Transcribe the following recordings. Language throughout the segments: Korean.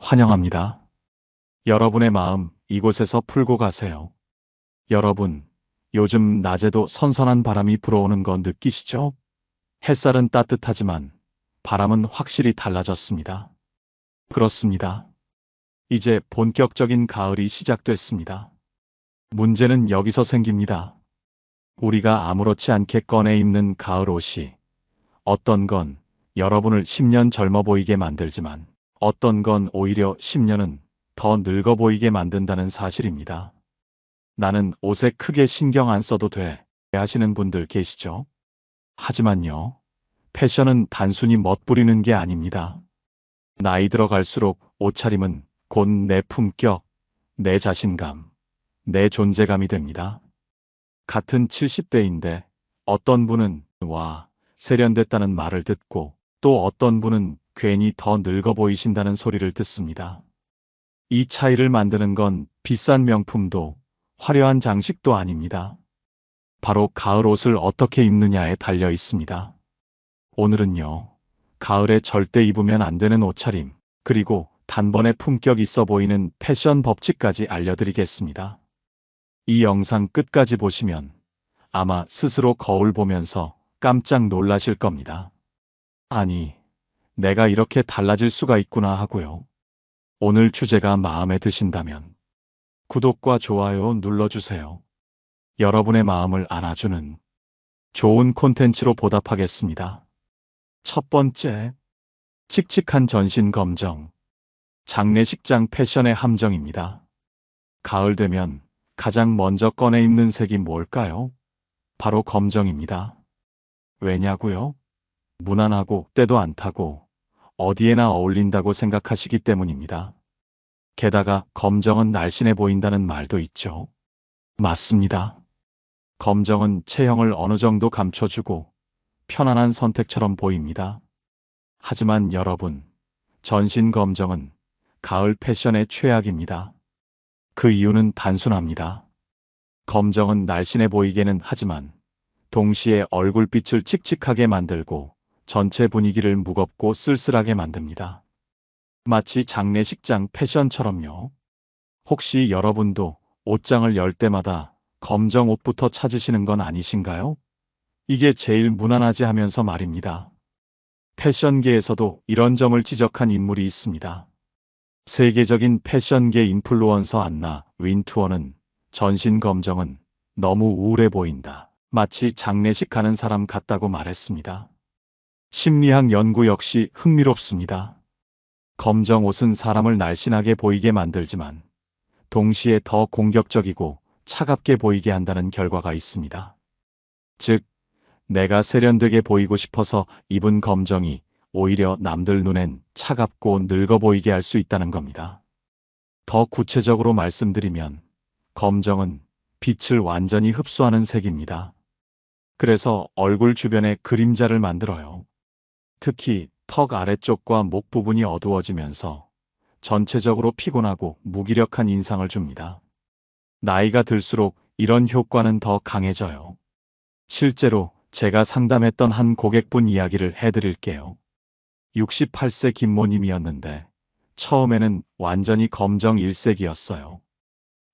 환영합니다. 여러분의 마음 이곳에서 풀고 가세요. 여러분, 요즘 낮에도 선선한 바람이 불어오는 거 느끼시죠? 햇살은 따뜻하지만 바람은 확실히 달라졌습니다. 그렇습니다. 이제 본격적인 가을이 시작됐습니다. 문제는 여기서 생깁니다. 우리가 아무렇지 않게 꺼내 입는 가을 옷이 어떤 건 여러분을 10년 젊어 보이게 만들지만 어떤 건 오히려 10년은 더 늙어 보이게 만든다는 사실입니다. 나는 옷에 크게 신경 안 써도 돼 하시는 분들 계시죠? 하지만요, 패션은 단순히 멋부리는 게 아닙니다. 나이 들어갈수록 옷차림은 곧 내 품격, 내 자신감, 내 존재감이 됩니다. 같은 70대인데 어떤 분은 와, 세련됐다는 말을 듣고 또 어떤 분은 괜히 더 늙어 보이신다는 소리를 듣습니다. 이 차이를 만드는 건 비싼 명품도 화려한 장식도 아닙니다. 바로 가을 옷을 어떻게 입느냐에 달려 있습니다. 오늘은요, 가을에 절대 입으면 안 되는 옷차림, 그리고 단번에 품격 있어 보이는 패션 법칙까지 알려드리겠습니다. 이 영상 끝까지 보시면 아마 스스로 거울 보면서 깜짝 놀라실 겁니다. 아니, 내가 이렇게 달라질 수가 있구나 하고요. 오늘 주제가 마음에 드신다면 구독과 좋아요 눌러주세요. 여러분의 마음을 안아주는 좋은 콘텐츠로 보답하겠습니다. 첫 번째, 칙칙한 전신 검정. 장례식장 패션의 함정입니다. 가을 되면 가장 먼저 꺼내 입는 색이 뭘까요? 바로 검정입니다. 왜냐고요? 무난하고 때도 안 타고 어디에나 어울린다고 생각하시기 때문입니다. 게다가 검정은 날씬해 보인다는 말도 있죠. 맞습니다. 검정은 체형을 어느 정도 감춰주고 편안한 선택처럼 보입니다. 하지만 여러분, 전신 검정은 가을 패션의 최악입니다. 그 이유는 단순합니다. 검정은 날씬해 보이게는 하지만 동시에 얼굴빛을 칙칙하게 만들고 전체 분위기를 무겁고 쓸쓸하게 만듭니다. 마치 장례식장 패션처럼요. 혹시 여러분도 옷장을 열 때마다 검정 옷부터 찾으시는 건 아니신가요? 이게 제일 무난하지 하면서 말입니다. 패션계에서도 이런 점을 지적한 인물이 있습니다. 세계적인 패션계 인플루언서 안나 윈투어는 전신 검정은 너무 우울해 보인다. 마치 장례식 가는 사람 같다고 말했습니다. 심리학 연구 역시 흥미롭습니다. 검정 옷은 사람을 날씬하게 보이게 만들지만 동시에 더 공격적이고 차갑게 보이게 한다는 결과가 있습니다. 즉, 내가 세련되게 보이고 싶어서 입은 검정이 오히려 남들 눈엔 차갑고 늙어 보이게 할 수 있다는 겁니다. 더 구체적으로 말씀드리면 검정은 빛을 완전히 흡수하는 색입니다. 그래서 얼굴 주변에 그림자를 만들어요. 특히 턱 아래쪽과 목 부분이 어두워지면서 전체적으로 피곤하고 무기력한 인상을 줍니다. 나이가 들수록 이런 효과는 더 강해져요. 실제로 제가 상담했던 한 고객분 이야기를 해드릴게요. 68세 김모님이었는데 처음에는 완전히 검정 일색이었어요.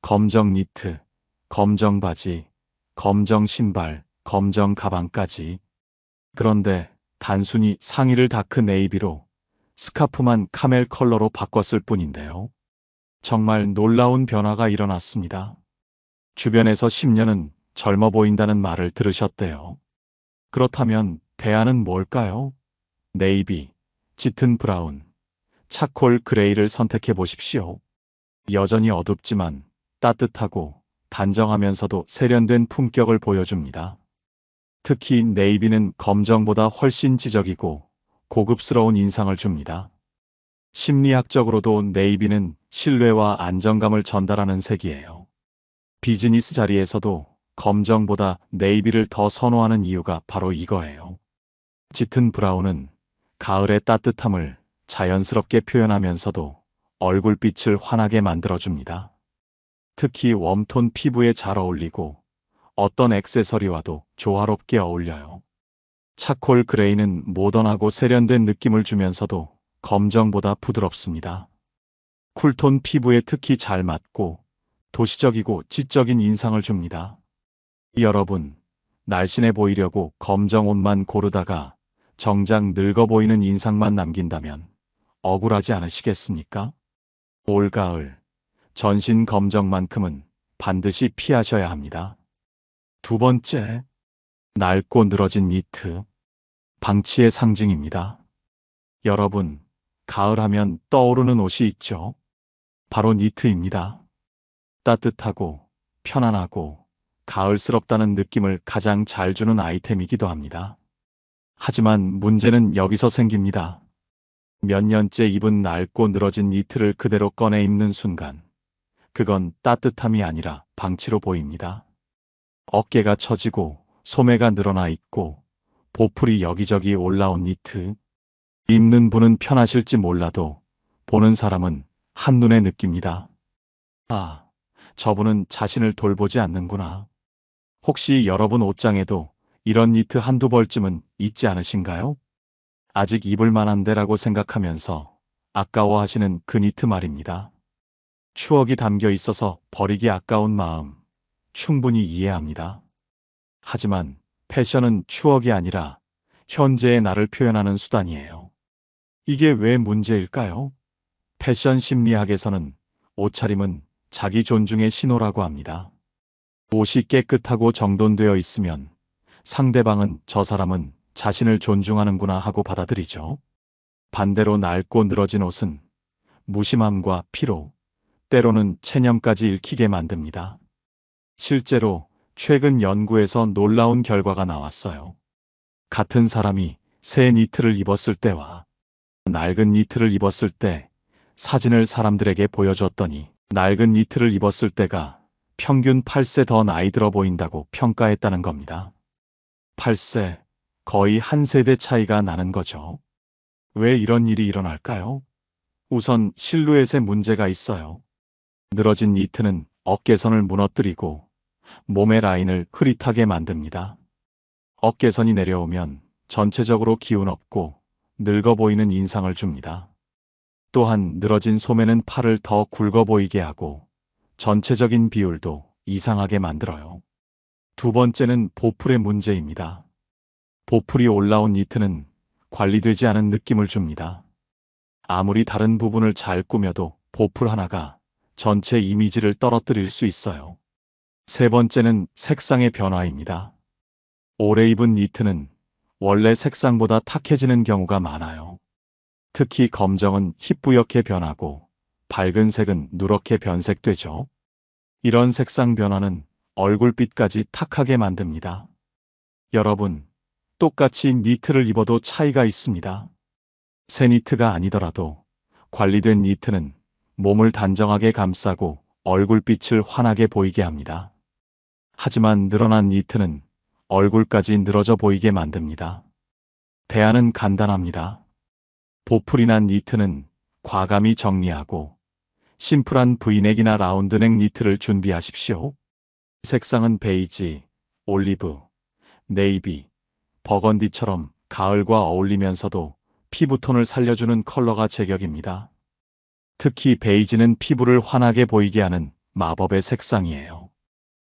검정 니트, 검정 바지, 검정 신발, 검정 가방까지. 그런데 단순히 상의를 다크 네이비로 스카프만 카멜 컬러로 바꿨을 뿐인데요. 정말 놀라운 변화가 일어났습니다. 주변에서 10년은 젊어 보인다는 말을 들으셨대요. 그렇다면 대안은 뭘까요? 네이비, 짙은 브라운, 차콜 그레이를 선택해 보십시오. 여전히 어둡지만 따뜻하고 단정하면서도 세련된 품격을 보여줍니다. 특히 네이비는 검정보다 훨씬 지적이고 고급스러운 인상을 줍니다. 심리학적으로도 네이비는 신뢰와 안정감을 전달하는 색이에요. 비즈니스 자리에서도 검정보다 네이비를 더 선호하는 이유가 바로 이거예요. 짙은 브라운은 가을의 따뜻함을 자연스럽게 표현하면서도 얼굴빛을 환하게 만들어줍니다. 특히 웜톤 피부에 잘 어울리고 어떤 액세서리와도 조화롭게 어울려요. 차콜 그레이는 모던하고 세련된 느낌을 주면서도 검정보다 부드럽습니다. 쿨톤 피부에 특히 잘 맞고 도시적이고 지적인 인상을 줍니다. 여러분, 날씬해 보이려고 검정 옷만 고르다가 정작 늙어 보이는 인상만 남긴다면 억울하지 않으시겠습니까? 올가을, 전신 검정만큼은 반드시 피하셔야 합니다. 두 번째, 낡고 늘어진 니트. 방치의 상징입니다. 여러분, 가을 하면 떠오르는 옷이 있죠? 바로 니트입니다. 따뜻하고 편안하고 가을스럽다는 느낌을 가장 잘 주는 아이템이기도 합니다. 하지만 문제는 여기서 생깁니다. 몇 년째 입은 낡고 늘어진 니트를 그대로 꺼내 입는 순간, 그건 따뜻함이 아니라 방치로 보입니다. 어깨가 처지고 소매가 늘어나 있고 보풀이 여기저기 올라온 니트. 입는 분은 편하실지 몰라도 보는 사람은 한눈에 느낍니다. 아, 저분은 자신을 돌보지 않는구나. 혹시 여러분 옷장에도 이런 니트 한두 벌쯤은 있지 않으신가요? 아직 입을 만한데라고 생각하면서 아까워하시는 그 니트 말입니다. 추억이 담겨 있어서 버리기 아까운 마음 충분히 이해합니다. 하지만 패션은 추억이 아니라 현재의 나를 표현하는 수단이에요. 이게 왜 문제일까요? 패션 심리학에서는 옷차림은 자기 존중의 신호라고 합니다. 옷이 깨끗하고 정돈되어 있으면 상대방은 저 사람은 자신을 존중하는구나 하고 받아들이죠. 반대로 낡고 늘어진 옷은 무심함과 피로, 때로는 체념까지 읽히게 만듭니다. 실제로 최근 연구에서 놀라운 결과가 나왔어요. 같은 사람이 새 니트를 입었을 때와 낡은 니트를 입었을 때 사진을 사람들에게 보여줬더니 낡은 니트를 입었을 때가 평균 8세 더 나이 들어 보인다고 평가했다는 겁니다. 8세, 거의 한 세대 차이가 나는 거죠. 왜 이런 일이 일어날까요? 우선 실루엣에 문제가 있어요. 늘어진 니트는 어깨선을 무너뜨리고 몸의 라인을 흐릿하게 만듭니다. 어깨선이 내려오면 전체적으로 기운 없고 늙어 보이는 인상을 줍니다. 또한 늘어진 소매는 팔을 더 굵어 보이게 하고 전체적인 비율도 이상하게 만들어요. 두 번째는 보풀의 문제입니다. 보풀이 올라온 니트는 관리되지 않은 느낌을 줍니다. 아무리 다른 부분을 잘 꾸며도 보풀 하나가 전체 이미지를 떨어뜨릴 수 있어요. 세 번째는 색상의 변화입니다. 오래 입은 니트는 원래 색상보다 탁해지는 경우가 많아요. 특히 검정은 희뿌옇게 변하고 밝은 색은 누렇게 변색되죠. 이런 색상 변화는 얼굴빛까지 탁하게 만듭니다. 여러분, 똑같이 니트를 입어도 차이가 있습니다. 새 니트가 아니더라도 관리된 니트는 몸을 단정하게 감싸고 얼굴빛을 환하게 보이게 합니다. 하지만 늘어난 니트는 얼굴까지 늘어져 보이게 만듭니다. 대안은 간단합니다. 보풀이 난 니트는 과감히 정리하고 심플한 브이넥이나 라운드넥 니트를 준비하십시오. 색상은 베이지, 올리브, 네이비, 버건디처럼 가을과 어울리면서도 피부톤을 살려주는 컬러가 제격입니다. 특히 베이지는 피부를 환하게 보이게 하는 마법의 색상이에요.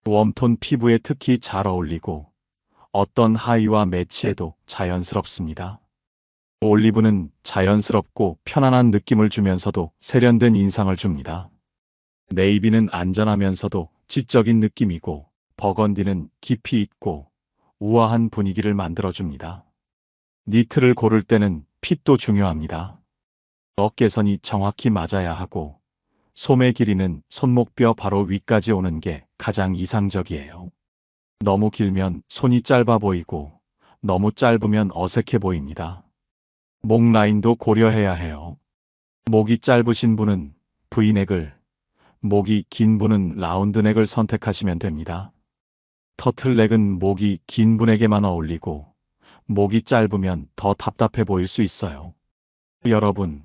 웜톤 피부에 특히 잘 어울리고 어떤 하의와 매치해도 자연스럽습니다. 올리브는 자연스럽고 편안한 느낌을 주면서도 세련된 인상을 줍니다. 네이비는 안전하면서도 지적인 느낌이고 버건디는 깊이 있고 우아한 분위기를 만들어줍니다. 니트를 고를 때는 핏도 중요합니다. 어깨선이 정확히 맞아야 하고 소매 길이는 손목뼈 바로 위까지 오는 게 가장 이상적이에요. 너무 길면 손이 짧아 보이고 너무 짧으면 어색해 보입니다. 목 라인도 고려해야 해요. 목이 짧으신 분은 V넥을, 목이 긴 분은 라운드넥을 선택하시면 됩니다. 터틀넥은 목이 긴 분에게만 어울리고 목이 짧으면 더 답답해 보일 수 있어요. 여러분,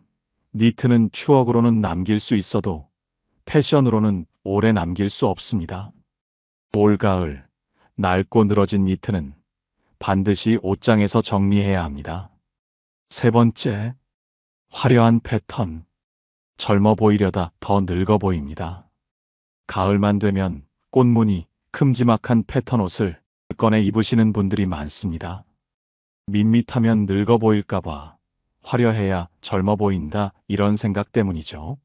니트는 추억으로는 남길 수 있어도 패션으로는 오래 남길 수 없습니다. 올가을, 낡고 늘어진 니트는 반드시 옷장에서 정리해야 합니다. 세 번째, 화려한 패턴. 젊어 보이려다 더 늙어 보입니다. 가을만 되면 꽃무늬, 큼지막한 패턴 옷을 꺼내 입으시는 분들이 많습니다. 밋밋하면 늙어 보일까봐, 화려해야 젊어 보인다 이런 생각 때문이죠.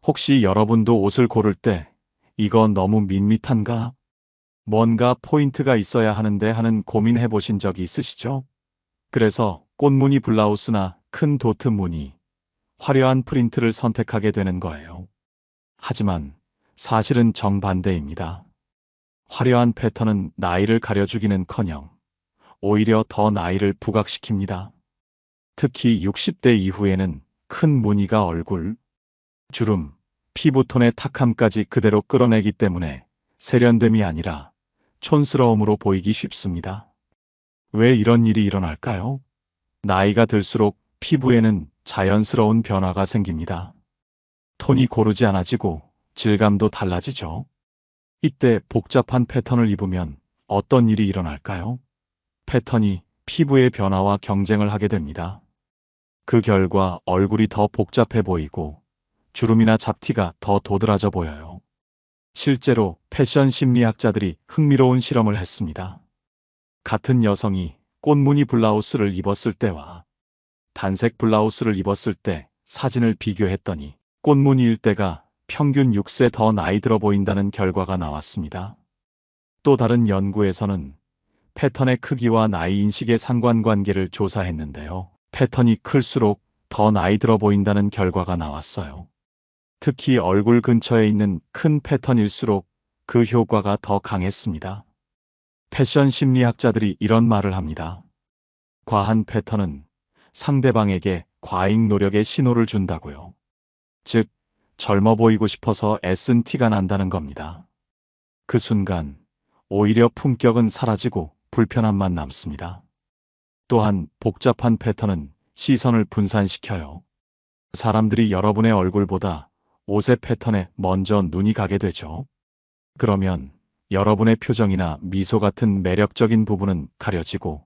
혹시 여러분도 옷을 고를 때 이거 너무 밋밋한가? 뭔가 포인트가 있어야 하는데 하는 고민해 보신 적 있으시죠? 그래서 꽃무늬 블라우스나 큰 도트 무늬, 화려한 프린트를 선택하게 되는 거예요. 하지만 사실은 정반대입니다. 화려한 패턴은 나이를 가려주기는커녕 오히려 더 나이를 부각시킵니다. 특히 60대 이후에는 큰 무늬가 얼굴, 주름, 피부톤의 탁함까지 그대로 끌어내기 때문에 세련됨이 아니라 촌스러움으로 보이기 쉽습니다. 왜 이런 일이 일어날까요? 나이가 들수록 피부에는 자연스러운 변화가 생깁니다. 톤이 고르지 않아지고 질감도 달라지죠. 이때 복잡한 패턴을 입으면 어떤 일이 일어날까요? 패턴이 피부의 변화와 경쟁을 하게 됩니다. 그 결과 얼굴이 더 복잡해 보이고 주름이나 잡티가 더 도드라져 보여요. 실제로 패션 심리학자들이 흥미로운 실험을 했습니다. 같은 여성이 꽃무늬 블라우스를 입었을 때와 단색 블라우스를 입었을 때 사진을 비교했더니 꽃무늬일 때가 평균 6세 더 나이 들어 보인다는 결과가 나왔습니다. 또 다른 연구에서는 패턴의 크기와 나이 인식의 상관관계를 조사했는데요. 패턴이 클수록 더 나이 들어 보인다는 결과가 나왔어요. 특히 얼굴 근처에 있는 큰 패턴일수록 그 효과가 더 강했습니다. 패션 심리학자들이 이런 말을 합니다. 과한 패턴은 상대방에게 과잉 노력의 신호를 준다고요. 즉, 젊어 보이고 싶어서 애쓴 티가 난다는 겁니다. 그 순간 오히려 품격은 사라지고 불편함만 남습니다. 또한 복잡한 패턴은 시선을 분산시켜요. 사람들이 여러분의 얼굴보다 옷의 패턴에 먼저 눈이 가게 되죠. 그러면 여러분의 표정이나 미소 같은 매력적인 부분은 가려지고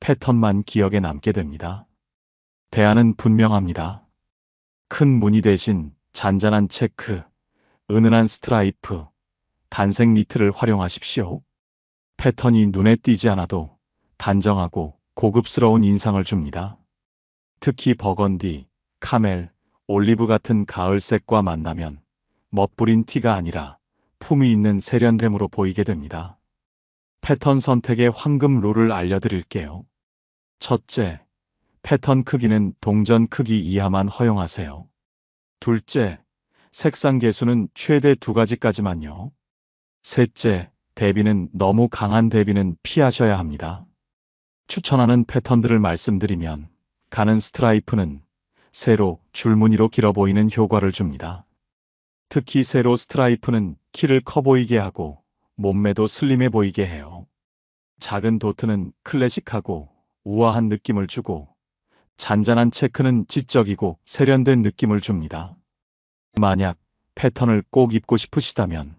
패턴만 기억에 남게 됩니다. 대안은 분명합니다. 큰 무늬 대신 잔잔한 체크, 은은한 스트라이프, 단색 니트를 활용하십시오. 패턴이 눈에 띄지 않아도 단정하고 고급스러운 인상을 줍니다. 특히 버건디, 카멜, 올리브 같은 가을색과 만나면 멋부린 티가 아니라 품위 있는 세련됨으로 보이게 됩니다. 패턴 선택의 황금 룰을 알려드릴게요. 첫째, 패턴 크기는 동전 크기 이하만 허용하세요. 둘째, 색상 개수는 최대 2가지까지만요. 셋째, 대비는 너무 강한 대비는 피하셔야 합니다. 추천하는 패턴들을 말씀드리면 가는 스트라이프는 세로, 줄무늬로 길어 보이는 효과를 줍니다. 특히 세로 스트라이프는 키를 커 보이게 하고 몸매도 슬림해 보이게 해요. 작은 도트는 클래식하고 우아한 느낌을 주고 잔잔한 체크는 지적이고 세련된 느낌을 줍니다. 만약 패턴을 꼭 입고 싶으시다면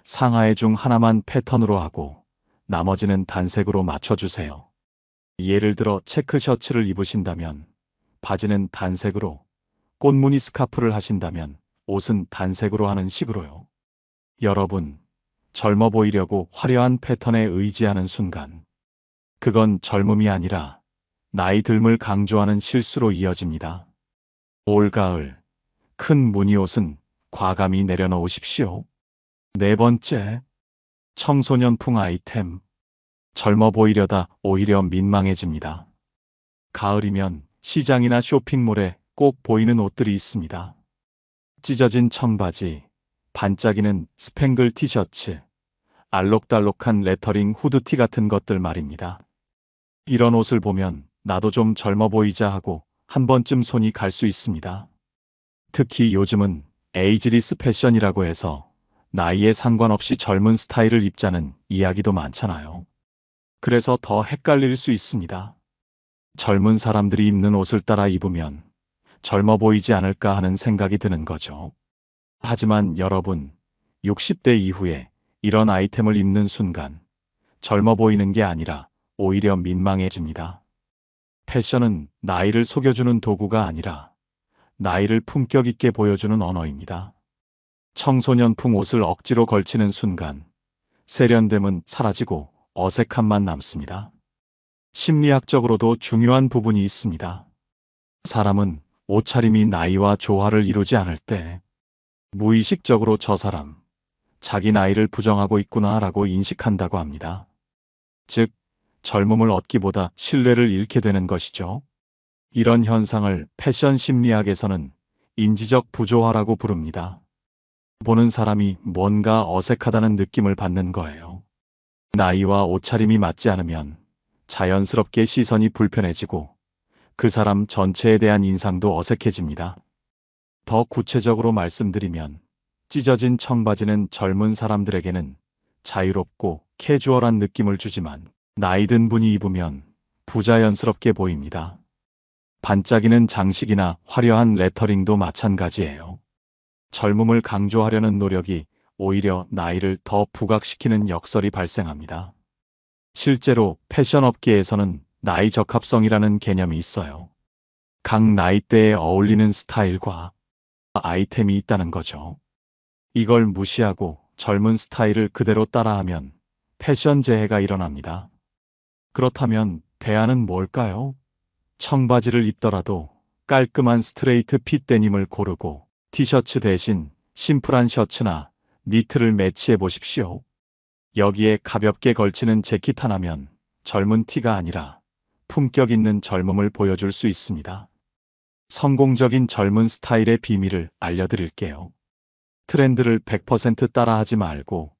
상하의 중 하나만 패턴으로 하고 나머지는 단색으로 맞춰주세요. 예를 들어 체크 셔츠를 입으신다면 바지는 단색으로, 꽃무늬 스카프를 하신다면 옷은 단색으로 하는 식으로요. 여러분, 젊어 보이려고 화려한 패턴에 의지하는 순간 그건 젊음이 아니라 나이 듦을 강조하는 실수로 이어집니다. 올가을, 큰 무늬 옷은 과감히 내려놓으십시오. 네 번째, 청소년풍 아이템. 젊어 보이려다 오히려 민망해집니다. 가을이면 시장이나 쇼핑몰에 꼭 보이는 옷들이 있습니다. 찢어진 청바지, 반짝이는 스팽글 티셔츠, 알록달록한 레터링 후드티 같은 것들 말입니다. 이런 옷을 보면 나도 좀 젊어 보이자 하고 한 번쯤 손이 갈 수 있습니다. 특히 요즘은 에이지리스 패션이라고 해서 나이에 상관없이 젊은 스타일을 입자는 이야기도 많잖아요. 그래서 더 헷갈릴 수 있습니다. 젊은 사람들이 입는 옷을 따라 입으면 젊어 보이지 않을까 하는 생각이 드는 거죠. 하지만 여러분, 60대 이후에 이런 아이템을 입는 순간 젊어 보이는 게 아니라 오히려 민망해집니다. 패션은 나이를 속여주는 도구가 아니라 나이를 품격 있게 보여주는 언어입니다. 청소년풍 옷을 억지로 걸치는 순간 세련됨은 사라지고 어색함만 남습니다. 심리학적으로도 중요한 부분이 있습니다. 사람은 옷차림이 나이와 조화를 이루지 않을 때 무의식적으로 저 사람, 자기 나이를 부정하고 있구나라고 인식한다고 합니다. 즉, 젊음을 얻기보다 신뢰를 잃게 되는 것이죠. 이런 현상을 패션 심리학에서는 인지적 부조화라고 부릅니다. 보는 사람이 뭔가 어색하다는 느낌을 받는 거예요. 나이와 옷차림이 맞지 않으면 자연스럽게 시선이 불편해지고 그 사람 전체에 대한 인상도 어색해집니다. 더 구체적으로 말씀드리면 찢어진 청바지는 젊은 사람들에게는 자유롭고 캐주얼한 느낌을 주지만 나이 든 분이 입으면 부자연스럽게 보입니다. 반짝이는 장식이나 화려한 레터링도 마찬가지예요. 젊음을 강조하려는 노력이 오히려 나이를 더 부각시키는 역설이 발생합니다. 실제로 패션 업계에서는 나이 적합성이라는 개념이 있어요. 각 나이대에 어울리는 스타일과 아이템이 있다는 거죠. 이걸 무시하고 젊은 스타일을 그대로 따라하면 패션 재해가 일어납니다. 그렇다면 대안은 뭘까요? 청바지를 입더라도 깔끔한 스트레이트 핏 데님을 고르고 티셔츠 대신 심플한 셔츠나 니트를 매치해 보십시오. 여기에 가볍게 걸치는 재킷 하나면 젊은 티가 아니라 품격 있는 젊음을 보여줄 수 있습니다. 성공적인 젊은 스타일의 비밀을 알려드릴게요. 트렌드를 100% 따라하지 말고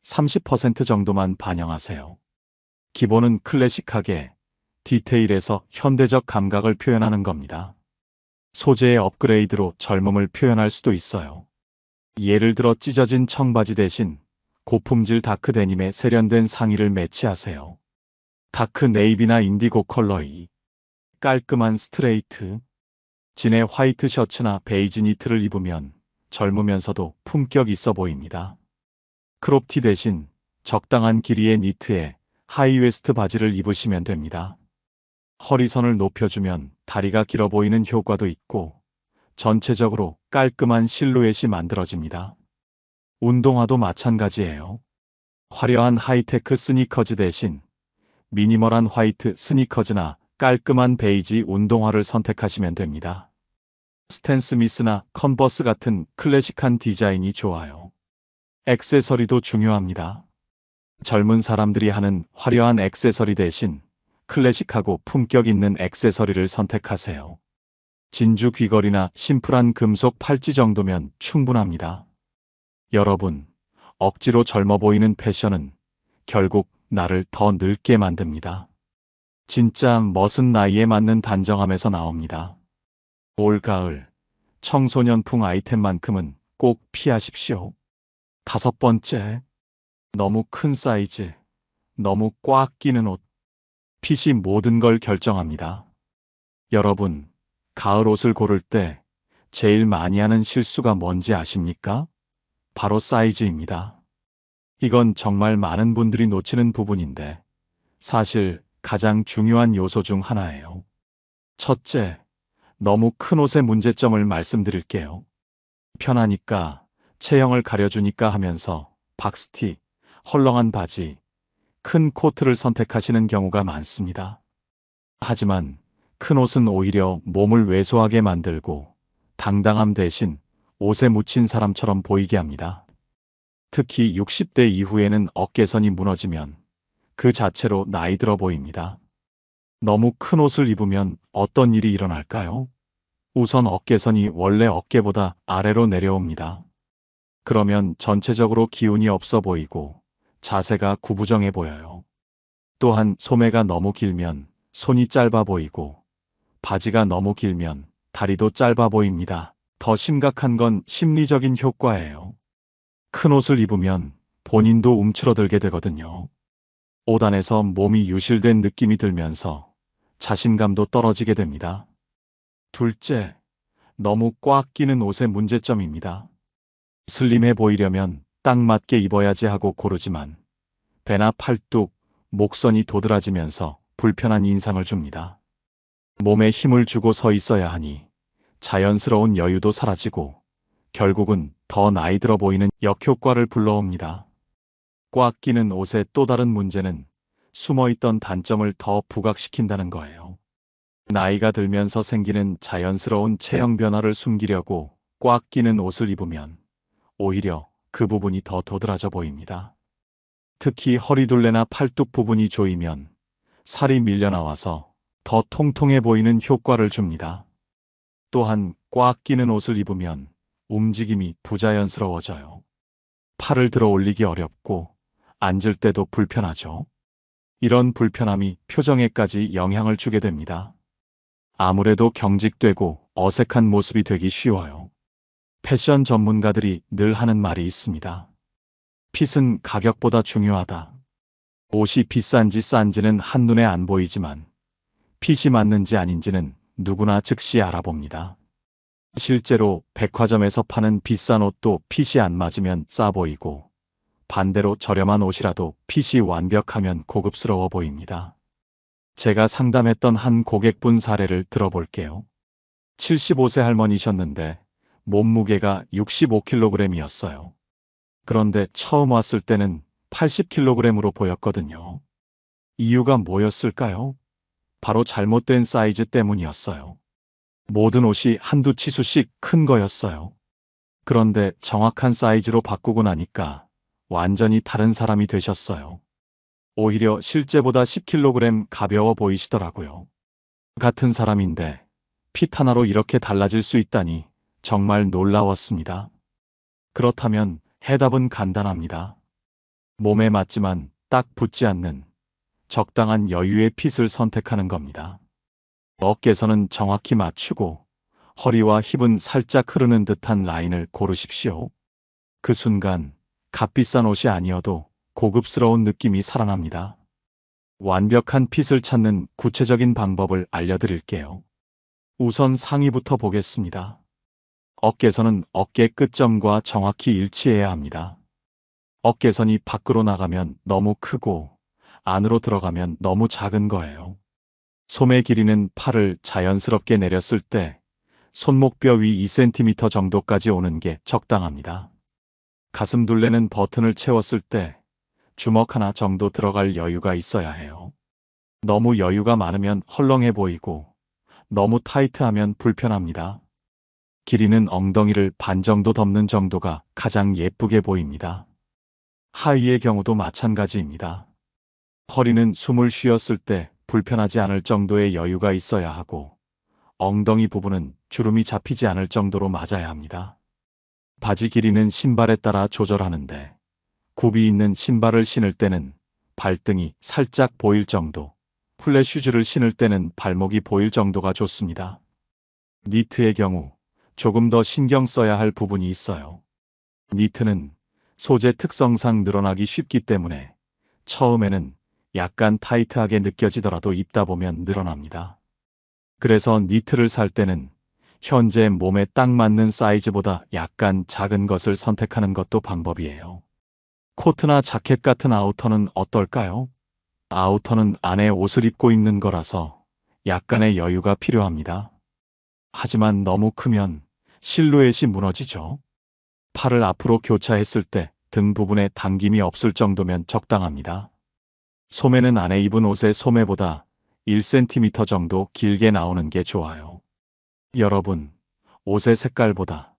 30% 정도만 반영하세요. 기본은 클래식하게, 디테일에서 현대적 감각을 표현하는 겁니다. 소재의 업그레이드로 젊음을 표현할 수도 있어요. 예를 들어 찢어진 청바지 대신 고품질 다크 데님에 세련된 상의를 매치하세요. 다크 네이비나 인디고 컬러의 깔끔한 스트레이트, 진의 화이트 셔츠나 베이지 니트를 입으면 젊으면서도 품격 있어 보입니다. 크롭티 대신 적당한 길이의 니트에 하이웨스트 바지를 입으시면 됩니다. 허리선을 높여주면 다리가 길어 보이는 효과도 있고 전체적으로 깔끔한 실루엣이 만들어집니다. 운동화도 마찬가지예요. 화려한 하이테크 스니커즈 대신 미니멀한 화이트 스니커즈나 깔끔한 베이지 운동화를 선택하시면 됩니다. 스탠 스미스나 컨버스 같은 클래식한 디자인이 좋아요. 액세서리도 중요합니다. 젊은 사람들이 하는 화려한 액세서리 대신 클래식하고 품격 있는 액세서리를 선택하세요. 진주 귀걸이나 심플한 금속 팔찌 정도면 충분합니다. 여러분, 억지로 젊어 보이는 패션은 결국 나를 더 늙게 만듭니다. 진짜 멋은 나이에 맞는 단정함에서 나옵니다. 올 가을, 청소년풍 아이템만큼은 꼭 피하십시오. 5번째, 너무 큰 사이즈, 너무 꽉 끼는 옷. 핏이 모든 걸 결정합니다. 여러분, 가을 옷을 고를 때 제일 많이 하는 실수가 뭔지 아십니까? 바로 사이즈입니다. 이건 정말 많은 분들이 놓치는 부분인데 사실 가장 중요한 요소 중 하나예요. 첫째, 너무 큰 옷의 문제점을 말씀드릴게요. 편하니까, 체형을 가려주니까 하면서 박스티, 헐렁한 바지, 큰 코트를 선택하시는 경우가 많습니다. 하지만 큰 옷은 오히려 몸을 왜소하게 만들고 당당함 대신 옷에 묻힌 사람처럼 보이게 합니다. 특히 60대 이후에는 어깨선이 무너지면 그 자체로 나이 들어 보입니다. 너무 큰 옷을 입으면 어떤 일이 일어날까요? 우선 어깨선이 원래 어깨보다 아래로 내려옵니다. 그러면 전체적으로 기운이 없어 보이고 자세가 구부정해 보여요. 또한 소매가 너무 길면 손이 짧아 보이고 바지가 너무 길면 다리도 짧아 보입니다. 더 심각한 건 심리적인 효과예요. 큰 옷을 입으면 본인도 움츠러들게 되거든요. 옷 안에서 몸이 유실된 느낌이 들면서 자신감도 떨어지게 됩니다. 둘째, 너무 꽉 끼는 옷의 문제점입니다. 슬림해 보이려면 딱 맞게 입어야지 하고 고르지만 배나 팔뚝, 목선이 도드라지면서 불편한 인상을 줍니다. 몸에 힘을 주고 서 있어야 하니 자연스러운 여유도 사라지고 결국은 더 나이 들어 보이는 역효과를 불러옵니다. 꽉 끼는 옷의 또 다른 문제는 숨어있던 단점을 더 부각시킨다는 거예요. 나이가 들면서 생기는 자연스러운 체형 변화를 숨기려고 꽉 끼는 옷을 입으면 오히려 그 부분이 더 도드라져 보입니다. 특히 허리둘레나 팔뚝 부분이 조이면 살이 밀려나와서 더 통통해 보이는 효과를 줍니다. 또한 꽉 끼는 옷을 입으면 움직임이 부자연스러워져요. 팔을 들어 올리기 어렵고 앉을 때도 불편하죠. 이런 불편함이 표정에까지 영향을 주게 됩니다. 아무래도 경직되고 어색한 모습이 되기 쉬워요. 패션 전문가들이 늘 하는 말이 있습니다. 핏은 가격보다 중요하다. 옷이 비싼지 싼지는 한눈에 안 보이지만 핏이 맞는지 아닌지는 누구나 즉시 알아봅니다. 실제로 백화점에서 파는 비싼 옷도 핏이 안 맞으면 싸 보이고 반대로 저렴한 옷이라도 핏이 완벽하면 고급스러워 보입니다. 제가 상담했던 한 고객분 사례를 들어볼게요. 75세 할머니셨는데 몸무게가 65kg이었어요. 그런데 처음 왔을 때는 80kg으로 보였거든요. 이유가 뭐였을까요? 바로 잘못된 사이즈 때문이었어요. 모든 옷이 한두 치수씩 큰 거였어요. 그런데 정확한 사이즈로 바꾸고 나니까 완전히 다른 사람이 되셨어요. 오히려 실제보다 10kg 가벼워 보이시더라고요. 같은 사람인데 핏 하나로 이렇게 달라질 수 있다니 정말 놀라웠습니다. 그렇다면 해답은 간단합니다. 몸에 맞지만 딱 붙지 않는 적당한 여유의 핏을 선택하는 겁니다. 어깨선은 정확히 맞추고 허리와 힙은 살짝 흐르는 듯한 라인을 고르십시오. 그 순간 값비싼 옷이 아니어도 고급스러운 느낌이 살아납니다. 완벽한 핏을 찾는 구체적인 방법을 알려드릴게요. 우선 상의부터 보겠습니다. 어깨선은 어깨 끝점과 정확히 일치해야 합니다. 어깨선이 밖으로 나가면 너무 크고 안으로 들어가면 너무 작은 거예요. 소매 길이는 팔을 자연스럽게 내렸을 때 손목뼈 위 2cm 정도까지 오는 게 적당합니다. 가슴 둘레는 버튼을 채웠을 때 주먹 하나 정도 들어갈 여유가 있어야 해요. 너무 여유가 많으면 헐렁해 보이고 너무 타이트하면 불편합니다. 길이는 엉덩이를 반 정도 덮는 정도가 가장 예쁘게 보입니다. 하의의 경우도 마찬가지입니다. 허리는 숨을 쉬었을 때 불편하지 않을 정도의 여유가 있어야 하고 엉덩이 부분은 주름이 잡히지 않을 정도로 맞아야 합니다. 바지 길이는 신발에 따라 조절하는데 굽이 있는 신발을 신을 때는 발등이 살짝 보일 정도, 플랫 슈즈를 신을 때는 발목이 보일 정도가 좋습니다. 니트의 경우 조금 더 신경 써야 할 부분이 있어요. 니트는 소재 특성상 늘어나기 쉽기 때문에 처음에는 약간 타이트하게 느껴지더라도 입다 보면 늘어납니다. 그래서 니트를 살 때는 현재 몸에 딱 맞는 사이즈보다 약간 작은 것을 선택하는 것도 방법이에요. 코트나 자켓 같은 아우터는 어떨까요? 아우터는 안에 옷을 입고 입는 거라서 약간의 여유가 필요합니다. 하지만 너무 크면 실루엣이 무너지죠. 팔을 앞으로 교차했을 때 등 부분에 당김이 없을 정도면 적당합니다. 소매는 안에 입은 옷의 소매보다 1cm 정도 길게 나오는 게 좋아요. 여러분, 옷의 색깔보다,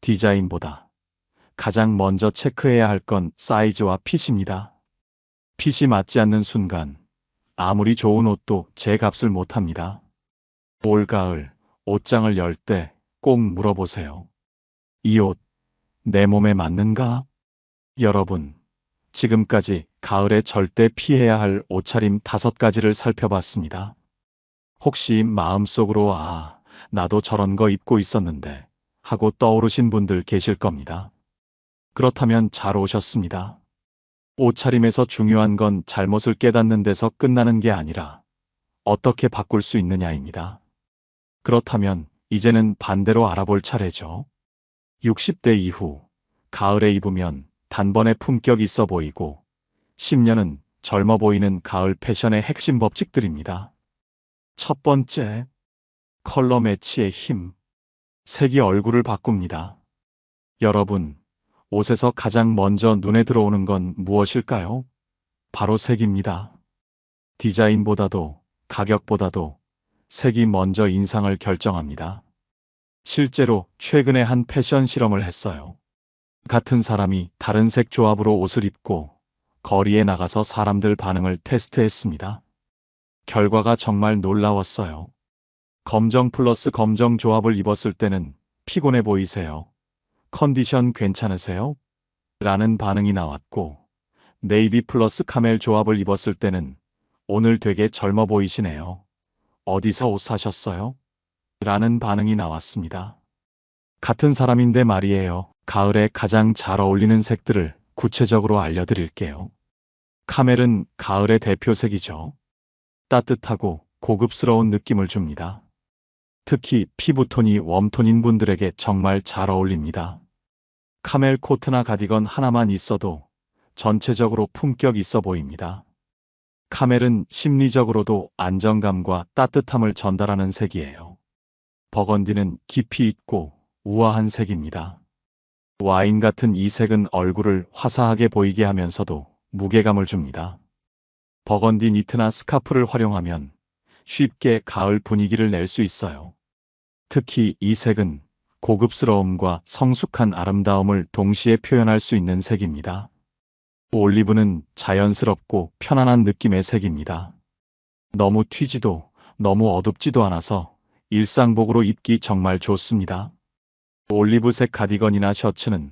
디자인보다 가장 먼저 체크해야 할 건 사이즈와 핏입니다. 핏이 맞지 않는 순간 아무리 좋은 옷도 제 값을 못합니다. 올 가을 옷장을 열 때 꼭 물어보세요. 이 옷 내 몸에 맞는가? 여러분, 지금까지 가을에 절대 피해야 할 옷차림 5가지를 살펴봤습니다. 혹시 마음속으로 나도 저런 거 입고 있었는데 하고 떠오르신 분들 계실 겁니다. 그렇다면 잘 오셨습니다. 옷차림에서 중요한 건 잘못을 깨닫는 데서 끝나는 게 아니라 어떻게 바꿀 수 있느냐입니다. 그렇다면 이제는 반대로 알아볼 차례죠. 60대 이후 가을에 입으면 단번에 품격 있어 보이고 10년은 젊어 보이는 가을 패션의 핵심 법칙들입니다. 첫 번째, 컬러 매치의 힘. 색이 얼굴을 바꿉니다. 여러분, 옷에서 가장 먼저 눈에 들어오는 건 무엇일까요? 바로 색입니다. 디자인보다도 가격보다도 색이 먼저 인상을 결정합니다. 실제로 최근에 한 패션 실험을 했어요. 같은 사람이 다른 색 조합으로 옷을 입고 거리에 나가서 사람들 반응을 테스트했습니다. 결과가 정말 놀라웠어요. 검정 플러스 검정 조합을 입었을 때는 피곤해 보이세요? 컨디션 괜찮으세요? 라는 반응이 나왔고, 네이비 플러스 카멜 조합을 입었을 때는 오늘 되게 젊어 보이시네요. 어디서 옷 사셨어요? 라는 반응이 나왔습니다. 같은 사람인데 말이에요. 가을에 가장 잘 어울리는 색들을 구체적으로 알려드릴게요. 카멜은 가을의 대표색이죠. 따뜻하고 고급스러운 느낌을 줍니다. 특히 피부톤이 웜톤인 분들에게 정말 잘 어울립니다. 카멜 코트나 가디건 하나만 있어도 전체적으로 품격 있어 보입니다. 카멜은 심리적으로도 안정감과 따뜻함을 전달하는 색이에요. 버건디는 깊이 있고 우아한 색입니다. 와인 같은 이 색은 얼굴을 화사하게 보이게 하면서도 무게감을 줍니다. 버건디 니트나 스카프를 활용하면 쉽게 가을 분위기를 낼 수 있어요. 특히 이 색은 고급스러움과 성숙한 아름다움을 동시에 표현할 수 있는 색입니다. 올리브는 자연스럽고 편안한 느낌의 색입니다. 너무 튀지도 너무 어둡지도 않아서 일상복으로 입기 정말 좋습니다. 올리브색 가디건이나 셔츠는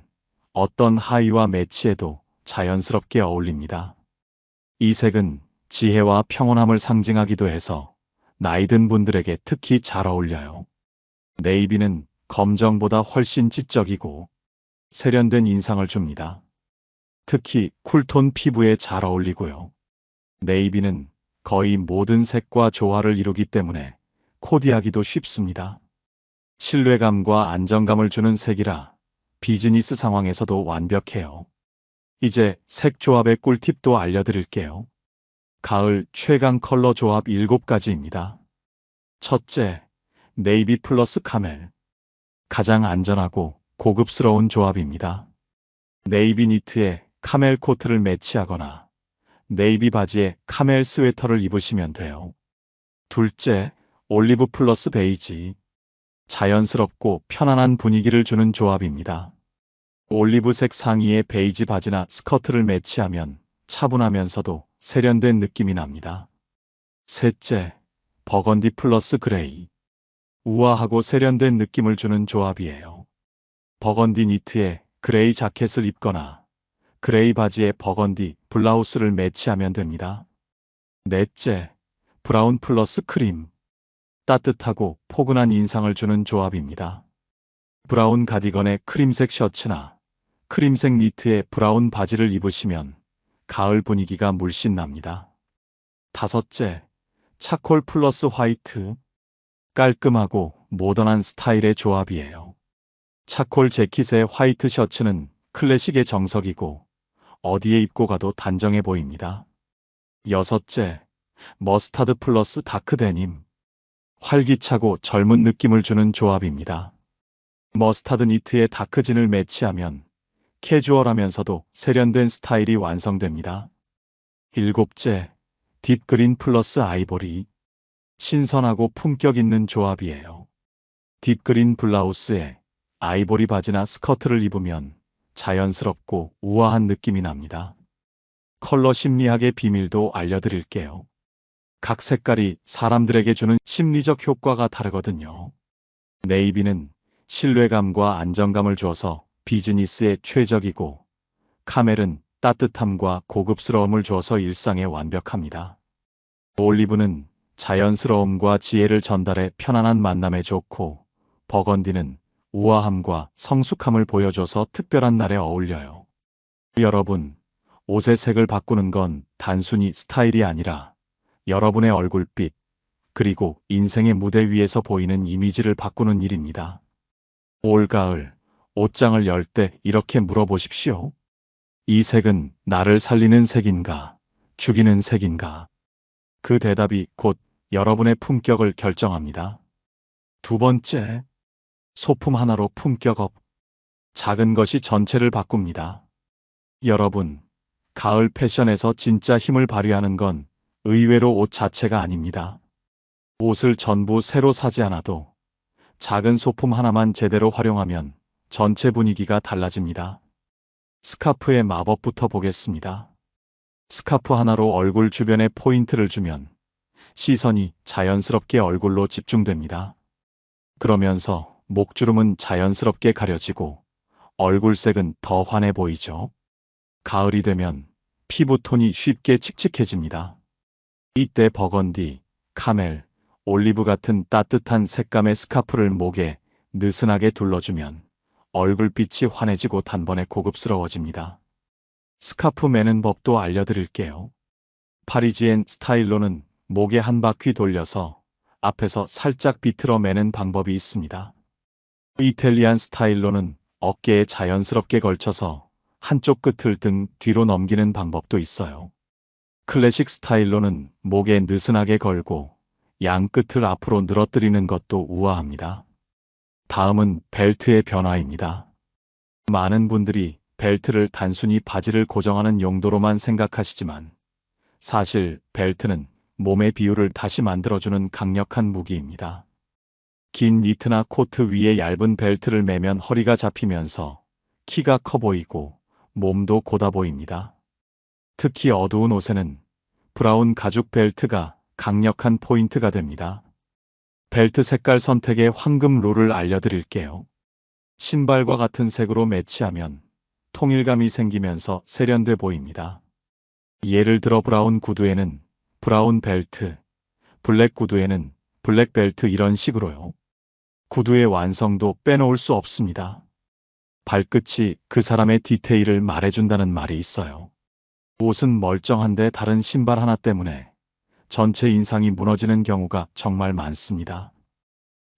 어떤 하의와 매치해도 자연스럽게 어울립니다. 이 색은 지혜와 평온함을 상징하기도 해서 나이든 분들에게 특히 잘 어울려요. 네이비는 검정보다 훨씬 지적이고 세련된 인상을 줍니다. 특히 쿨톤 피부에 잘 어울리고요. 네이비는 거의 모든 색과 조화를 이루기 때문에 코디하기도 쉽습니다. 신뢰감과 안정감을 주는 색이라 비즈니스 상황에서도 완벽해요. 이제 색 조합의 꿀팁도 알려드릴게요. 가을 최강 컬러 조합 7가지입니다. 첫째, 네이비 플러스 카멜. 가장 안전하고 고급스러운 조합입니다. 네이비 니트에 카멜 코트를 매치하거나 네이비 바지에 카멜 스웨터를 입으시면 돼요. 둘째, 올리브 플러스 베이지. 자연스럽고 편안한 분위기를 주는 조합입니다. 올리브색 상의에 베이지 바지나 스커트를 매치하면 차분하면서도 세련된 느낌이 납니다. 셋째, 버건디 플러스 그레이. 우아하고 세련된 느낌을 주는 조합이에요. 버건디 니트에 그레이 자켓을 입거나 그레이 바지에 버건디 블라우스를 매치하면 됩니다. 넷째, 브라운 플러스 크림. 따뜻하고 포근한 인상을 주는 조합입니다. 브라운 가디건에 크림색 셔츠나 크림색 니트에 브라운 바지를 입으시면 가을 분위기가 물씬 납니다. 다섯째, 차콜 플러스 화이트. 깔끔하고 모던한 스타일의 조합이에요. 차콜 재킷에 화이트 셔츠는 클래식의 정석이고 어디에 입고 가도 단정해 보입니다. 여섯째, 머스타드 플러스 다크 데님. 활기차고 젊은 느낌을 주는 조합입니다. 머스타드 니트에 다크진을 매치하면 캐주얼하면서도 세련된 스타일이 완성됩니다. 일곱째, 딥그린 플러스 아이보리. 신선하고 품격 있는 조합이에요. 딥그린 블라우스에 아이보리 바지나 스커트를 입으면 자연스럽고 우아한 느낌이 납니다. 컬러 심리학의 비밀도 알려드릴게요. 각 색깔이 사람들에게 주는 심리적 효과가 다르거든요. 네이비는 신뢰감과 안정감을 줘서 비즈니스에 최적이고, 카멜은 따뜻함과 고급스러움을 줘서 일상에 완벽합니다. 올리브는 자연스러움과 지혜를 전달해 편안한 만남에 좋고, 버건디는 우아함과 성숙함을 보여줘서 특별한 날에 어울려요. 여러분, 옷의 색을 바꾸는 건 단순히 스타일이 아니라 여러분의 얼굴빛, 그리고 인생의 무대 위에서 보이는 이미지를 바꾸는 일입니다. 올가을, 옷장을 열 때 이렇게 물어보십시오. 이 색은 나를 살리는 색인가, 죽이는 색인가? 그 대답이 곧 여러분의 품격을 결정합니다. 두 번째, 소품 하나로 품격 업. 작은 것이 전체를 바꿉니다. 여러분, 가을 패션에서 진짜 힘을 발휘하는 건 의외로 옷 자체가 아닙니다. 옷을 전부 새로 사지 않아도 작은 소품 하나만 제대로 활용하면 전체 분위기가 달라집니다. 스카프의 마법부터 보겠습니다. 스카프 하나로 얼굴 주변에 포인트를 주면 시선이 자연스럽게 얼굴로 집중됩니다. 그러면서 목주름은 자연스럽게 가려지고 얼굴색은 더 환해 보이죠. 가을이 되면 피부톤이 쉽게 칙칙해집니다. 이때 버건디, 카멜, 올리브 같은 따뜻한 색감의 스카프를 목에 느슨하게 둘러주면 얼굴빛이 환해지고 단번에 고급스러워집니다. 스카프 매는 법도 알려드릴게요. 파리지엔 스타일로는 목에 한 바퀴 돌려서 앞에서 살짝 비틀어 매는 방법이 있습니다. 이탈리안 스타일로는 어깨에 자연스럽게 걸쳐서 한쪽 끝을 등 뒤로 넘기는 방법도 있어요. 클래식 스타일로는 목에 느슨하게 걸고 양 끝을 앞으로 늘어뜨리는 것도 우아합니다. 다음은 벨트의 변화입니다. 많은 분들이 벨트를 단순히 바지를 고정하는 용도로만 생각하시지만 사실 벨트는 몸의 비율을 다시 만들어주는 강력한 무기입니다. 긴 니트나 코트 위에 얇은 벨트를 매면 허리가 잡히면서 키가 커 보이고 몸도 고다 보입니다. 특히 어두운 옷에는 브라운 가죽 벨트가 강력한 포인트가 됩니다. 벨트 색깔 선택의 황금 룰을 알려드릴게요. 신발과 같은 색으로 매치하면 통일감이 생기면서 세련돼 보입니다. 예를 들어 브라운 구두에는 브라운 벨트, 블랙 구두에는 블랙 벨트 이런 식으로요. 구두의 완성도 빼놓을 수 없습니다. 발끝이 그 사람의 디테일을 말해준다는 말이 있어요. 옷은 멀쩡한데 다른 신발 하나 때문에 전체 인상이 무너지는 경우가 정말 많습니다.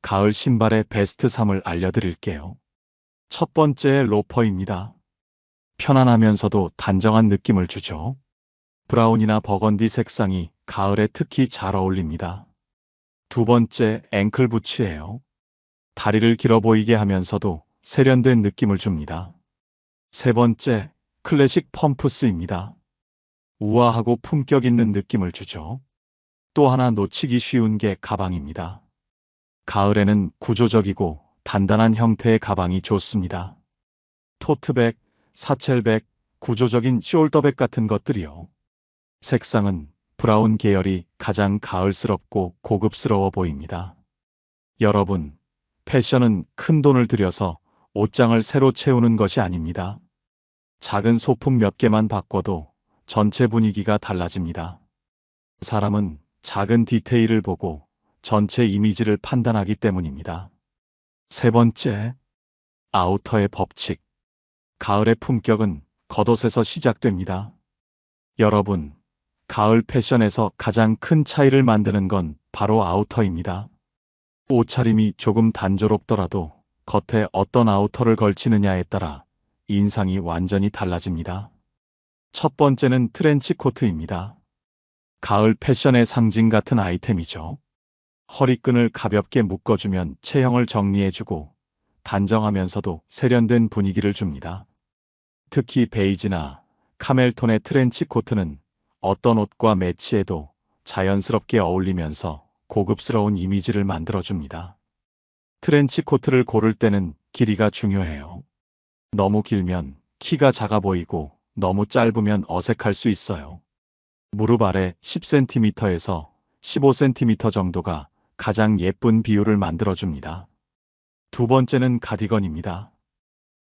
가을 신발의 베스트 3을 알려드릴게요. 첫 번째 로퍼입니다. 편안하면서도 단정한 느낌을 주죠. 브라운이나 버건디 색상이 가을에 특히 잘 어울립니다. 두 번째 앵클 부츠예요. 다리를 길어 보이게 하면서도 세련된 느낌을 줍니다. 세 번째 클래식 펌프스입니다. 우아하고 품격 있는 느낌을 주죠. 또 하나 놓치기 쉬운 게 가방입니다. 가을에는 구조적이고 단단한 형태의 가방이 좋습니다. 토트백, 사첼백, 구조적인 숄더백 같은 것들이요. 색상은 브라운 계열이 가장 가을스럽고 고급스러워 보입니다. 여러분, 패션은 큰 돈을 들여서 옷장을 새로 채우는 것이 아닙니다. 작은 소품 몇 개만 바꿔도 전체 분위기가 달라집니다. 사람은 작은 디테일을 보고 전체 이미지를 판단하기 때문입니다. 세 번째, 아우터의 법칙. 가을의 품격은 겉옷에서 시작됩니다. 여러분, 가을 패션에서 가장 큰 차이를 만드는 건 바로 아우터입니다. 옷차림이 조금 단조롭더라도 겉에 어떤 아우터를 걸치느냐에 따라 인상이 완전히 달라집니다. 첫 번째는 트렌치 코트입니다. 가을 패션의 상징 같은 아이템이죠. 허리끈을 가볍게 묶어주면 체형을 정리해주고 단정하면서도 세련된 분위기를 줍니다. 특히 베이지나 카멜톤의 트렌치 코트는 어떤 옷과 매치해도 자연스럽게 어울리면서 고급스러운 이미지를 만들어줍니다. 트렌치 코트를 고를 때는 길이가 중요해요. 너무 길면 키가 작아 보이고 너무 짧으면 어색할 수 있어요. 무릎 아래 10cm에서 15cm 정도가 가장 예쁜 비율을 만들어줍니다. 두 번째는 가디건입니다.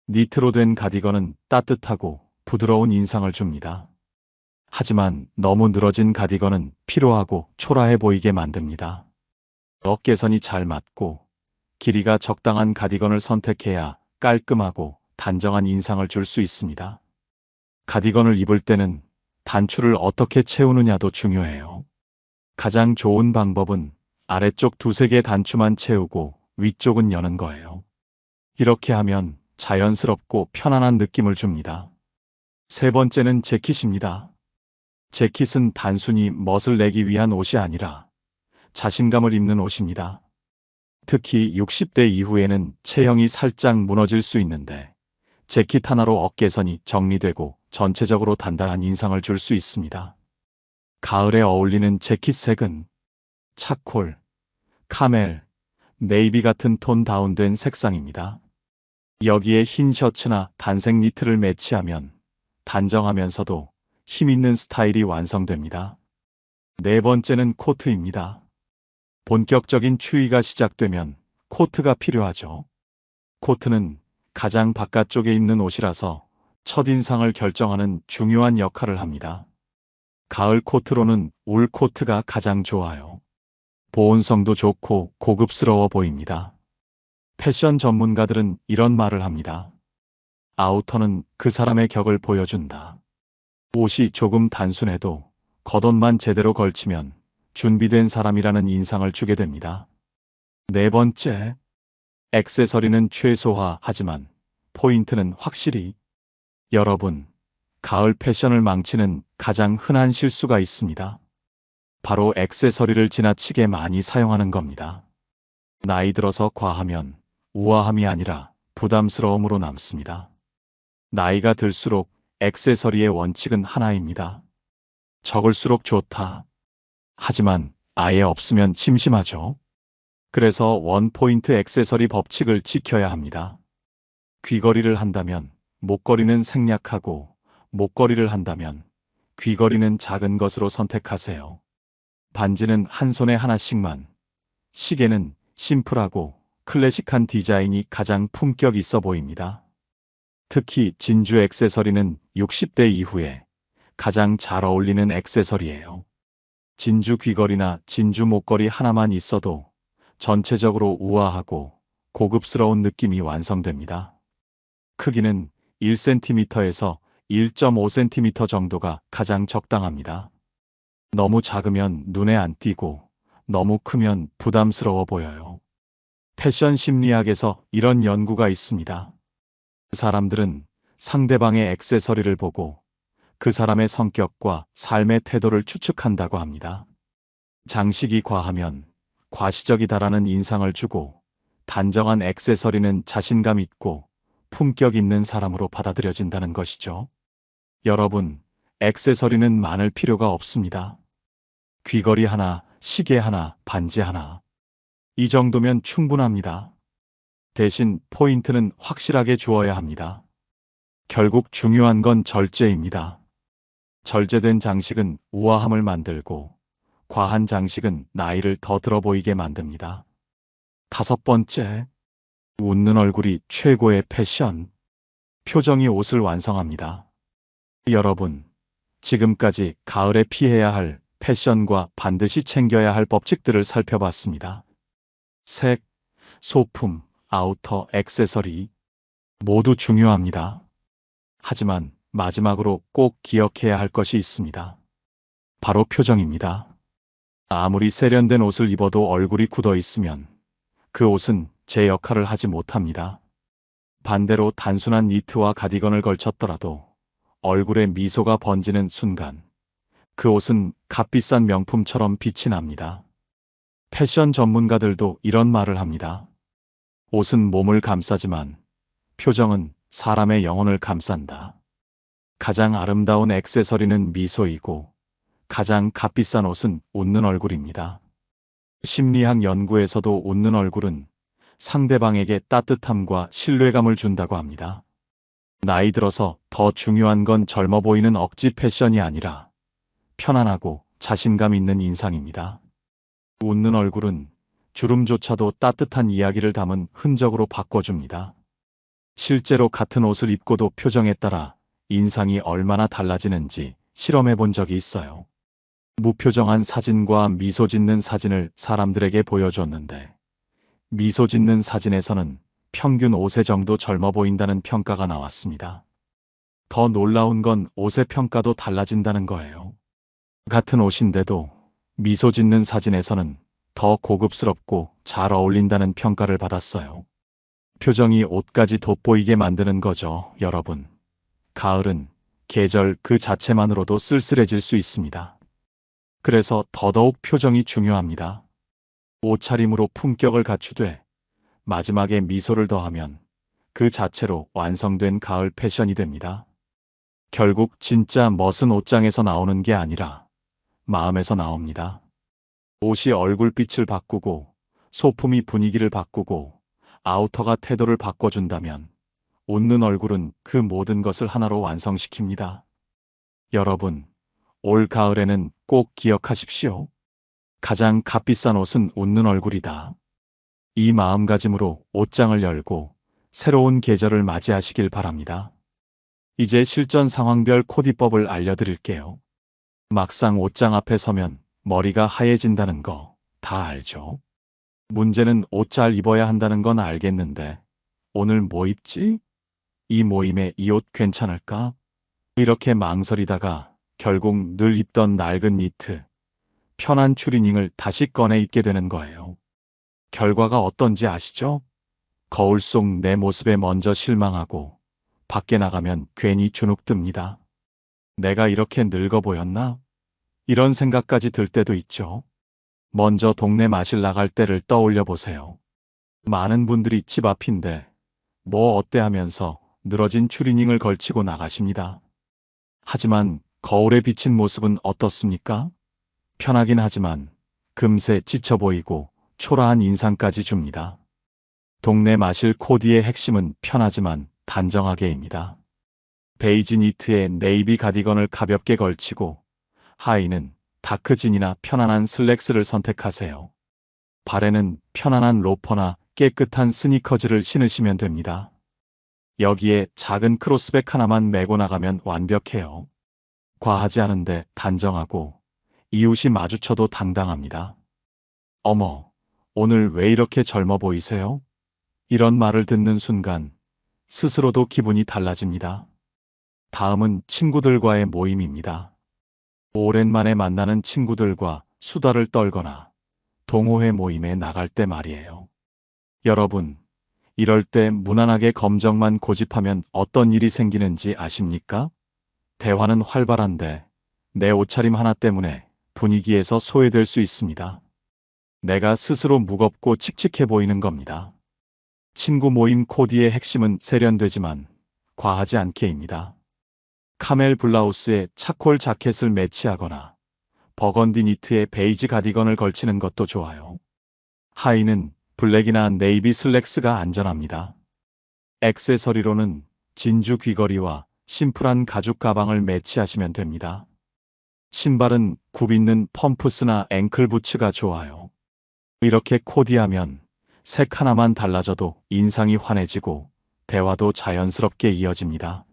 니트로 된 가디건은 따뜻하고 부드러운 인상을 줍니다. 하지만 너무 늘어진 가디건은 피로하고 초라해 보이게 만듭니다. 어깨선이 잘 맞고 길이가 적당한 가디건을 선택해야 깔끔하고 단정한 인상을 줄 수 있습니다. 가디건을 입을 때는 단추를 어떻게 채우느냐도 중요해요. 가장 좋은 방법은 아래쪽 두세 개 단추만 채우고 위쪽은 여는 거예요. 이렇게 하면 자연스럽고 편안한 느낌을 줍니다. 세 번째는 재킷입니다. 재킷은 단순히 멋을 내기 위한 옷이 아니라 자신감을 입는 옷입니다. 특히 60대 이후에는 체형이 살짝 무너질 수 있는데 재킷 하나로 어깨선이 정리되고 전체적으로 단단한 인상을 줄 수 있습니다. 가을에 어울리는 재킷 색은 차콜, 카멜, 네이비 같은 톤 다운된 색상입니다. 여기에 흰 셔츠나 단색 니트를 매치하면 단정하면서도 힘있는 스타일이 완성됩니다. 네 번째는 코트입니다. 본격적인 추위가 시작되면 코트가 필요하죠. 코트는 가장 바깥쪽에 입는 옷이라서 첫인상을 결정하는 중요한 역할을 합니다. 가을 코트로는 울 코트가 가장 좋아요. 보온성도 좋고 고급스러워 보입니다. 패션 전문가들은 이런 말을 합니다. 아우터는 그 사람의 격을 보여준다. 옷이 조금 단순해도 겉옷만 제대로 걸치면 준비된 사람이라는 인상을 주게 됩니다. 네 번째, 액세서리는 최소화하지만 포인트는 확실히. 여러분, 가을 패션을 망치는 가장 흔한 실수가 있습니다. 바로 액세서리를 지나치게 많이 사용하는 겁니다. 나이 들어서 과하면 우아함이 아니라 부담스러움으로 남습니다. 나이가 들수록 액세서리의 원칙은 하나입니다. 적을수록 좋다. 하지만 아예 없으면 심심하죠. 그래서 원포인트 액세서리 법칙을 지켜야 합니다. 귀걸이를 한다면 목걸이는 생략하고 목걸이를 한다면 귀걸이는 작은 것으로 선택하세요. 반지는 한 손에 하나씩만. 시계는 심플하고 클래식한 디자인이 가장 품격 있어 보입니다. 특히 진주 액세서리는 60대 이후에 가장 잘 어울리는 액세서리예요. 진주 귀걸이나 진주 목걸이 하나만 있어도 전체적으로 우아하고 고급스러운 느낌이 완성됩니다. 크기는 1cm에서 1.5cm 정도가 가장 적당합니다. 너무 작으면 눈에 안 띄고 너무 크면 부담스러워 보여요. 패션 심리학에서 이런 연구가 있습니다. 사람들은 상대방의 액세서리를 보고 그 사람의 성격과 삶의 태도를 추측한다고 합니다. 장식이 과하면 과시적이다라는 인상을 주고 단정한 액세서리는 자신감 있고 품격 있는 사람으로 받아들여진다는 것이죠. 여러분, 액세서리는 많을 필요가 없습니다. 귀걸이 하나, 시계 하나, 반지 하나. 이 정도면 충분합니다. 대신 포인트는 확실하게 주어야 합니다. 결국 중요한 건 절제입니다. 절제된 장식은 우아함을 만들고 과한 장식은 나이를 더 들어 보이게 만듭니다. 다섯 번째, 웃는 얼굴이 최고의 패션. 표정이 옷을 완성합니다. 여러분, 지금까지 가을에 피해야 할 패션과 반드시 챙겨야 할 법칙들을 살펴봤습니다. 색, 소품, 아우터, 액세서리 모두 중요합니다. 하지만 마지막으로 꼭 기억해야 할 것이 있습니다. 바로 표정입니다. 아무리 세련된 옷을 입어도 얼굴이 굳어 있으면 그 옷은 제 역할을 하지 못합니다. 반대로 단순한 니트와 가디건을 걸쳤더라도 얼굴에 미소가 번지는 순간 그 옷은 값비싼 명품처럼 빛이 납니다. 패션 전문가들도 이런 말을 합니다. 옷은 몸을 감싸지만 표정은 사람의 영혼을 감싼다. 가장 아름다운 액세서리는 미소이고 가장 값비싼 옷은 웃는 얼굴입니다. 심리학 연구에서도 웃는 얼굴은 상대방에게 따뜻함과 신뢰감을 준다고 합니다. 나이 들어서 더 중요한 건 젊어 보이는 억지 패션이 아니라 편안하고 자신감 있는 인상입니다. 웃는 얼굴은 주름조차도 따뜻한 이야기를 담은 흔적으로 바꿔줍니다. 실제로 같은 옷을 입고도 표정에 따라 인상이 얼마나 달라지는지 실험해 본 적이 있어요. 무표정한 사진과 미소 짓는 사진을 사람들에게 보여줬는데 미소 짓는 사진에서는 평균 5세 정도 젊어 보인다는 평가가 나왔습니다. 더 놀라운 건 옷의 평가도 달라진다는 거예요. 같은 옷인데도 미소 짓는 사진에서는 더 고급스럽고 잘 어울린다는 평가를 받았어요. 표정이 옷까지 돋보이게 만드는 거죠, 여러분. 가을은 계절 그 자체만으로도 쓸쓸해질 수 있습니다. 그래서 더더욱 표정이 중요합니다. 옷차림으로 품격을 갖추되 마지막에 미소를 더하면 그 자체로 완성된 가을 패션이 됩니다. 결국 진짜 멋은 옷장에서 나오는 게 아니라 마음에서 나옵니다. 옷이 얼굴빛을 바꾸고 소품이 분위기를 바꾸고 아우터가 태도를 바꿔준다면 웃는 얼굴은 그 모든 것을 하나로 완성시킵니다. 여러분, 올 가을에는 꼭 기억하십시오. 가장 값비싼 옷은 웃는 얼굴이다. 이 마음가짐으로 옷장을 열고 새로운 계절을 맞이하시길 바랍니다. 이제 실전 상황별 코디법을 알려드릴게요. 막상 옷장 앞에 서면 머리가 하얘진다는 거 다 알죠? 문제는 옷 잘 입어야 한다는 건 알겠는데 오늘 뭐 입지? 이 모임에 이 옷 괜찮을까? 이렇게 망설이다가 결국 늘 입던 낡은 니트, 편한 추리닝을 다시 꺼내 입게 되는 거예요. 결과가 어떤지 아시죠? 거울 속 내 모습에 먼저 실망하고 밖에 나가면 괜히 주눅 듭니다. 내가 이렇게 늙어 보였나? 이런 생각까지 들 때도 있죠. 먼저 동네 마실 나갈 때를 떠올려 보세요. 많은 분들이 집 앞인데 뭐 어때 하면서 늘어진 추리닝을 걸치고 나가십니다. 하지만 거울에 비친 모습은 어떻습니까? 편하긴 하지만 금세 지쳐 보이고 초라한 인상까지 줍니다. 동네 마실 코디의 핵심은 편하지만 단정하게입니다. 베이지 니트에 네이비 가디건을 가볍게 걸치고 하의는 다크진이나 편안한 슬랙스를 선택하세요. 발에는 편안한 로퍼나 깨끗한 스니커즈를 신으시면 됩니다. 여기에 작은 크로스백 하나만 메고 나가면 완벽해요. 과하지 않은데 단정하고 이웃이 마주쳐도 당당합니다. 어머, 오늘 왜 이렇게 젊어 보이세요? 이런 말을 듣는 순간 스스로도 기분이 달라집니다. 다음은 친구들과의 모임입니다. 오랜만에 만나는 친구들과 수다를 떨거나 동호회 모임에 나갈 때 말이에요. 여러분, 이럴 때 무난하게 검정만 고집하면 어떤 일이 생기는지 아십니까? 대화는 활발한데 내 옷차림 하나 때문에 분위기에서 소외될 수 있습니다. 내가 스스로 무겁고 칙칙해 보이는 겁니다. 친구 모임 코디의 핵심은 세련되지만 과하지 않게입니다. 카멜 블라우스에 차콜 자켓을 매치하거나 버건디 니트에 베이지 가디건을 걸치는 것도 좋아요. 하의는 블랙이나 네이비 슬랙스가 안전합니다. 액세서리로는 진주 귀걸이와 심플한 가죽 가방을 매치하시면 됩니다. 신발은 굽있는 펌프스나 앵클 부츠가 좋아요. 이렇게 코디하면 색 하나만 달라져도 인상이 환해지고 대화도 자연스럽게 이어집니다.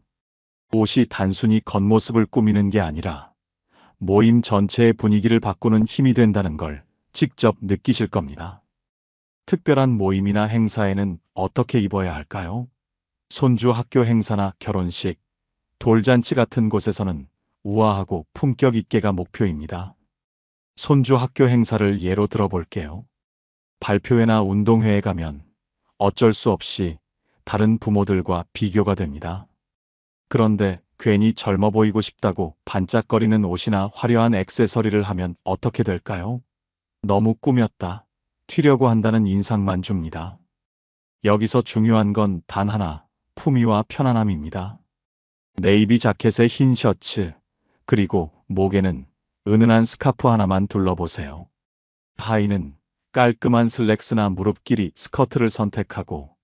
옷이 단순히 겉모습을 꾸미는 게 아니라 모임 전체의 분위기를 바꾸는 힘이 된다는 걸 직접 느끼실 겁니다. 특별한 모임이나 행사에는 어떻게 입어야 할까요? 손주 학교 행사나 결혼식, 돌잔치 같은 곳에서는 우아하고 품격 있게가 목표입니다. 손주 학교 행사를 예로 들어볼게요. 발표회나 운동회에 가면 어쩔 수 없이 다른 부모들과 비교가 됩니다. 그런데 괜히 젊어 보이고 싶다고 반짝거리는 옷이나 화려한 액세서리를 하면 어떻게 될까요? 너무 꾸몄다, 튀려고 한다는 인상만 줍니다. 여기서 중요한 건 단 하나, 품위와 편안함입니다. 네이비 자켓에 흰 셔츠, 그리고 목에는 은은한 스카프 하나만 둘러보세요. 하의는 깔끔한 슬랙스나 무릎 길이 스커트를 선택하고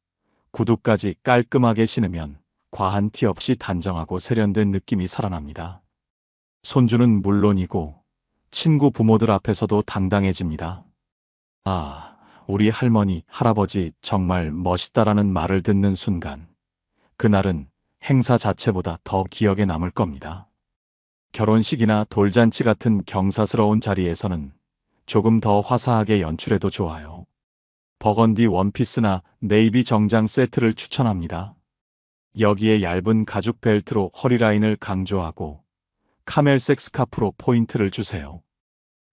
구두까지 깔끔하게 신으면 과한 티 없이 단정하고 세련된 느낌이 살아납니다. 손주는 물론이고 친구 부모들 앞에서도 당당해집니다. 아, 우리 할머니, 할아버지 정말 멋있다라는 말을 듣는 순간 그날은 행사 자체보다 더 기억에 남을 겁니다. 결혼식이나 돌잔치 같은 경사스러운 자리에서는 조금 더 화사하게 연출해도 좋아요. 버건디 원피스나 네이비 정장 세트를 추천합니다. 여기에 얇은 가죽 벨트로 허리 라인을 강조하고 카멜색 스카프로 포인트를 주세요.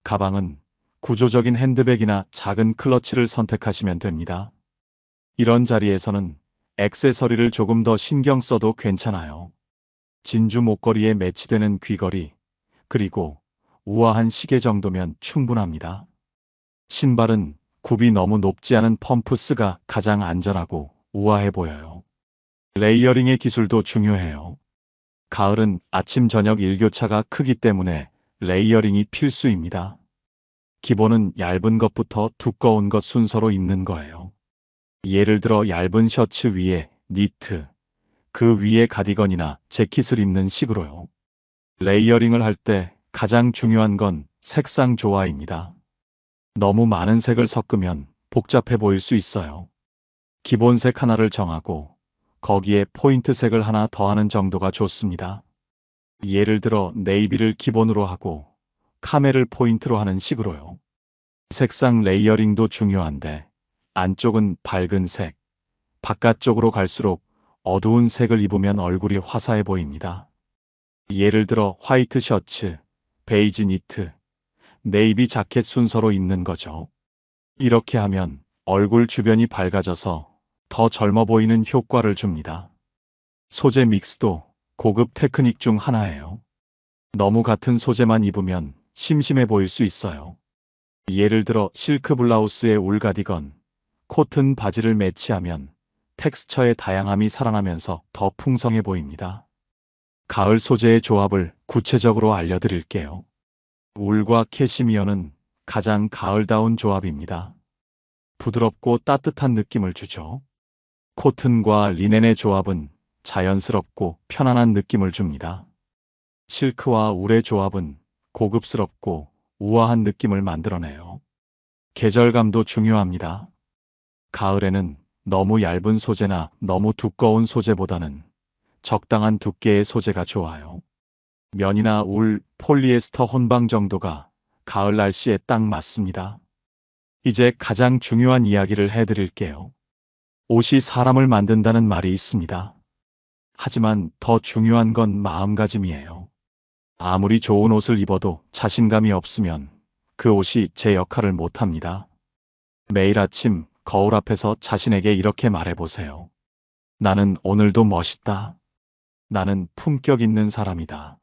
가방은 구조적인 핸드백이나 작은 클러치를 선택하시면 됩니다. 이런 자리에서는 액세서리를 조금 더 신경 써도 괜찮아요. 진주 목걸이에 매치되는 귀걸이, 그리고 우아한 시계 정도면 충분합니다. 신발은 굽이 너무 높지 않은 펌프스가 가장 안전하고 우아해 보여요. 레이어링의 기술도 중요해요. 가을은 아침 저녁 일교차가 크기 때문에 레이어링이 필수입니다. 기본은 얇은 것부터 두꺼운 것 순서로 입는 거예요. 예를 들어 얇은 셔츠 위에 니트, 그 위에 가디건이나 재킷을 입는 식으로요. 레이어링을 할 때 가장 중요한 건 색상 조화입니다. 너무 많은 색을 섞으면 복잡해 보일 수 있어요. 기본색 하나를 정하고 거기에 포인트색을 하나 더하는 정도가 좋습니다. 예를 들어 네이비를 기본으로 하고 카멜을 포인트로 하는 식으로요. 색상 레이어링도 중요한데 안쪽은 밝은 색, 바깥쪽으로 갈수록 어두운 색을 입으면 얼굴이 화사해 보입니다. 예를 들어 화이트 셔츠, 베이지 니트, 네이비 자켓 순서로 입는 거죠. 이렇게 하면 얼굴 주변이 밝아져서 더 젊어 보이는 효과를 줍니다. 소재 믹스도 고급 테크닉 중 하나예요. 너무 같은 소재만 입으면 심심해 보일 수 있어요. 예를 들어 실크 블라우스에 울 가디건, 코튼 바지를 매치하면 텍스처의 다양함이 살아나면서 더 풍성해 보입니다. 가을 소재의 조합을 구체적으로 알려드릴게요. 울과 캐시미어는 가장 가을다운 조합입니다. 부드럽고 따뜻한 느낌을 주죠. 코튼과 리넨의 조합은 자연스럽고 편안한 느낌을 줍니다. 실크와 울의 조합은 고급스럽고 우아한 느낌을 만들어내요. 계절감도 중요합니다. 가을에는 너무 얇은 소재나 너무 두꺼운 소재보다는 적당한 두께의 소재가 좋아요. 면이나 울, 폴리에스터 혼방 정도가 가을 날씨에 딱 맞습니다. 이제 가장 중요한 이야기를 해드릴게요. 옷이 사람을 만든다는 말이 있습니다. 하지만 더 중요한 건 마음가짐이에요. 아무리 좋은 옷을 입어도 자신감이 없으면 그 옷이 제 역할을 못합니다. 매일 아침 거울 앞에서 자신에게 이렇게 말해보세요. 나는 오늘도 멋있다. 나는 품격 있는 사람이다.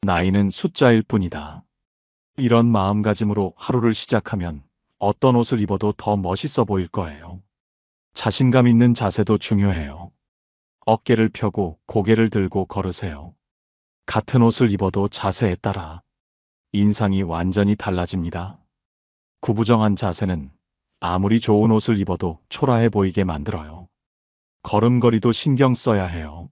나이는 숫자일 뿐이다. 이런 마음가짐으로 하루를 시작하면 어떤 옷을 입어도 더 멋있어 보일 거예요. 자신감 있는 자세도 중요해요. 어깨를 펴고 고개를 들고 걸으세요. 같은 옷을 입어도 자세에 따라 인상이 완전히 달라집니다. 구부정한 자세는 아무리 좋은 옷을 입어도 초라해 보이게 만들어요. 걸음걸이도 신경 써야 해요.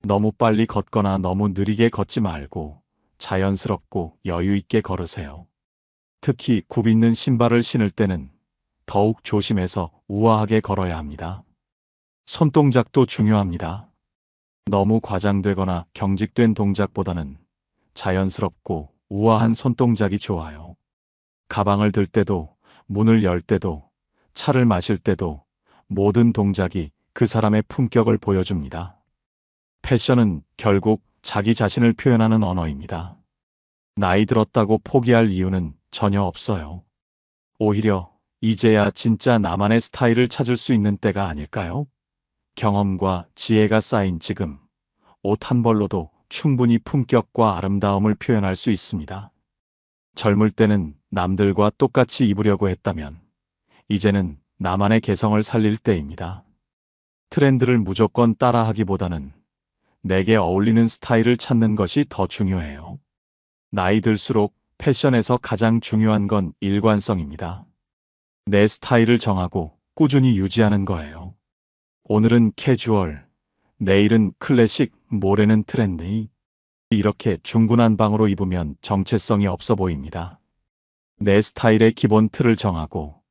너무 빨리 걷거나 너무 느리게 걷지 말고 자연스럽고 여유 있게 걸으세요. 특히 굽 있는 신발을 신을 때는 더욱 조심해서 우아하게 걸어야 합니다. 손동작도 중요합니다. 너무 과장되거나 경직된 동작보다는 자연스럽고 우아한 손동작이 좋아요. 가방을 들 때도, 문을 열 때도, 차를 마실 때도 모든 동작이 그 사람의 품격을 보여줍니다. 패션은 결국 자기 자신을 표현하는 언어입니다. 나이 들었다고 포기할 이유는 전혀 없어요. 오히려 이제야 진짜 나만의 스타일을 찾을 수 있는 때가 아닐까요? 경험과 지혜가 쌓인 지금, 옷 한 벌로도 충분히 품격과 아름다움을 표현할 수 있습니다. 젊을 때는 남들과 똑같이 입으려고 했다면, 이제는 나만의 개성을 살릴 때입니다. 트렌드를 무조건 따라하기보다는 내게 어울리는 스타일을 찾는 것이 더 중요해요. 나이 들수록 패션에서 가장 중요한 건 일관성입니다. 내 스타일을 정하고 꾸준히 유지하는 거예요. 오늘은 캐주얼, 내일은 클래식, 모레는 트렌디. 이렇게 중구난방으로 입으면 정체성이 없어 보입니다. 내 스타일의 기본 틀을 정하고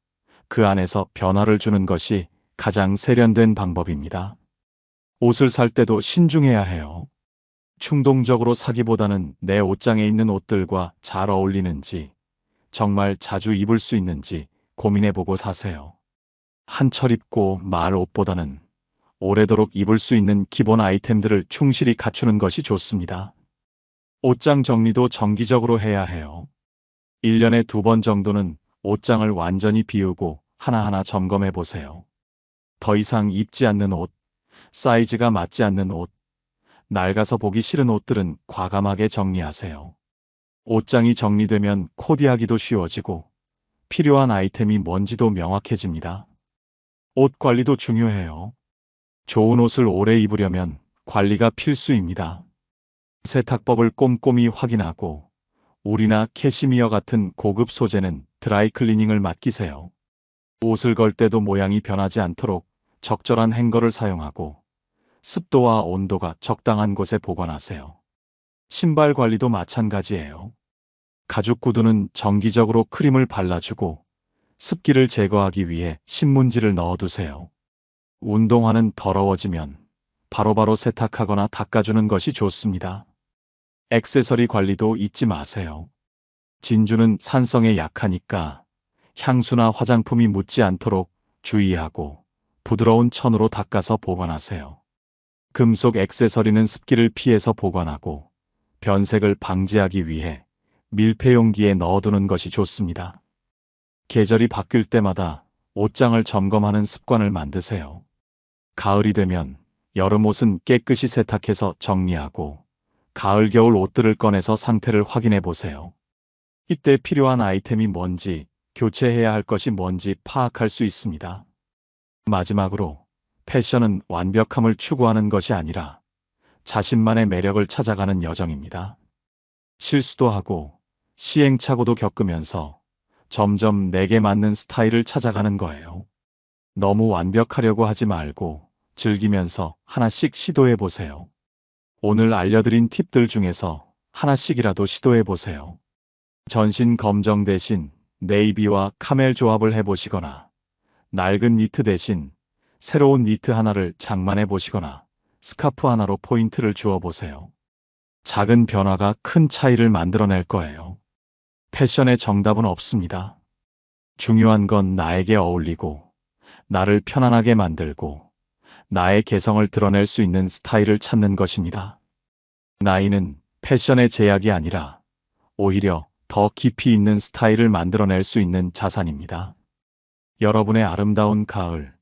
그 안에서 변화를 주는 것이 가장 세련된 방법입니다. 옷을 살 때도 신중해야 해요. 충동적으로 사기보다는 내 옷장에 있는 옷들과 잘 어울리는지, 정말 자주 입을 수 있는지 고민해보고 사세요. 한철 입고 말 옷보다는 오래도록 입을 수 있는 기본 아이템들을 충실히 갖추는 것이 좋습니다. 옷장 정리도 정기적으로 해야 해요. 1년에 2번 정도는 옷장을 완전히 비우고 하나하나 점검해 보세요. 더 이상 입지 않는 옷, 사이즈가 맞지 않는 옷, 낡아서 보기 싫은 옷들은 과감하게 정리하세요. 옷장이 정리되면 코디하기도 쉬워지고 필요한 아이템이 뭔지도 명확해집니다. 옷 관리도 중요해요. 좋은 옷을 오래 입으려면 관리가 필수입니다. 세탁법을 꼼꼼히 확인하고 울이나 캐시미어 같은 고급 소재는 드라이클리닝을 맡기세요. 옷을 걸 때도 모양이 변하지 않도록 적절한 행거를 사용하고 습도와 온도가 적당한 곳에 보관하세요. 신발 관리도 마찬가지예요. 가죽 구두는 정기적으로 크림을 발라주고 습기를 제거하기 위해 신문지를 넣어두세요. 운동화는 더러워지면 바로바로 세탁하거나 닦아주는 것이 좋습니다. 액세서리 관리도 잊지 마세요. 진주는 산성에 약하니까 향수나 화장품이 묻지 않도록 주의하고 부드러운 천으로 닦아서 보관하세요. 금속 액세서리는 습기를 피해서 보관하고 변색을 방지하기 위해 밀폐용기에 넣어두는 것이 좋습니다. 계절이 바뀔 때마다 옷장을 점검하는 습관을 만드세요. 가을이 되면 여름 옷은 깨끗이 세탁해서 정리하고 가을 겨울 옷들을 꺼내서 상태를 확인해 보세요. 이때 필요한 아이템이 뭔지, 교체해야 할 것이 뭔지 파악할 수 있습니다. 마지막으로 패션은 완벽함을 추구하는 것이 아니라 자신만의 매력을 찾아가는 여정입니다. 실수도 하고 시행착오도 겪으면서 점점 내게 맞는 스타일을 찾아가는 거예요. 너무 완벽하려고 하지 말고 즐기면서 하나씩 시도해 보세요. 오늘 알려드린 팁들 중에서 하나씩이라도 시도해 보세요. 전신 검정 대신 네이비와 카멜 조합을 해보시거나 낡은 니트 대신 새로운 니트 하나를 장만해 보시거나 스카프 하나로 포인트를 주어 보세요. 작은 변화가 큰 차이를 만들어낼 거예요. 패션의 정답은 없습니다. 중요한 건 나에게 어울리고 나를 편안하게 만들고 나의 개성을 드러낼 수 있는 스타일을 찾는 것입니다. 나이는 패션의 제약이 아니라 오히려 더 깊이 있는 스타일을 만들어낼 수 있는 자산입니다. 여러분의 아름다운 가을,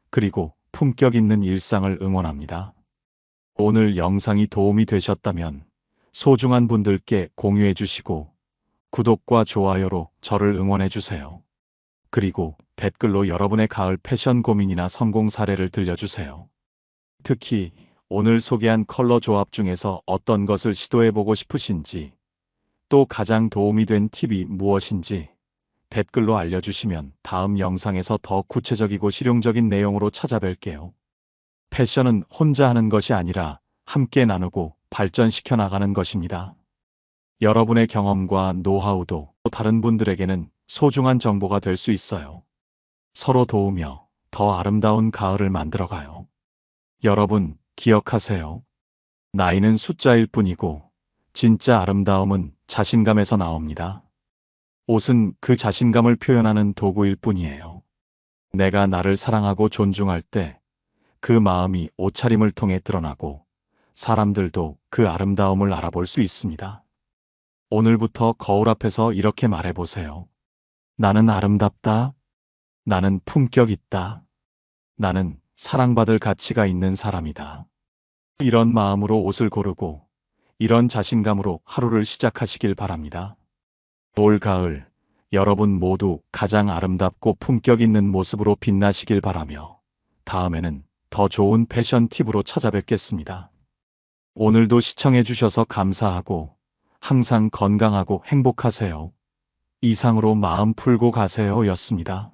그리고 품격 있는 일상을 응원합니다. 오늘 영상이 도움이 되셨다면 소중한 분들께 공유해 주시고 구독과 좋아요로 저를 응원해 주세요. 그리고 댓글로 여러분의 가을 패션 고민이나 성공 사례를 들려주세요. 특히 오늘 소개한 컬러 조합 중에서 어떤 것을 시도해보고 싶으신지, 또 가장 도움이 된 팁이 무엇인지 댓글로 알려주시면 다음 영상에서 더 구체적이고 실용적인 내용으로 찾아뵐게요. 패션은 혼자 하는 것이 아니라 함께 나누고 발전시켜 나가는 것입니다. 여러분의 경험과 노하우도 다른 분들에게는 소중한 정보가 될 수 있어요. 서로 도우며 더 아름다운 가을을 만들어가요. 여러분, 기억하세요. 나이는 숫자일 뿐이고 진짜 아름다움은 자신감에서 나옵니다. 옷은 그 자신감을 표현하는 도구일 뿐이에요. 내가 나를 사랑하고 존중할 때 그 마음이 옷차림을 통해 드러나고 사람들도 그 아름다움을 알아볼 수 있습니다. 오늘부터 거울 앞에서 이렇게 말해보세요. 나는 아름답다. 나는 품격 있다. 나는 사랑받을 가치가 있는 사람이다. 이런 마음으로 옷을 고르고 이런 자신감으로 하루를 시작하시길 바랍니다. 올 가을, 여러분 모두 가장 아름답고 품격 있는 모습으로 빛나시길 바라며 다음에는 더 좋은 패션 팁으로 찾아뵙겠습니다. 오늘도 시청해 주셔서 감사하고 항상 건강하고 행복하세요. 이상으로 마음 풀고 가세요 였습니다.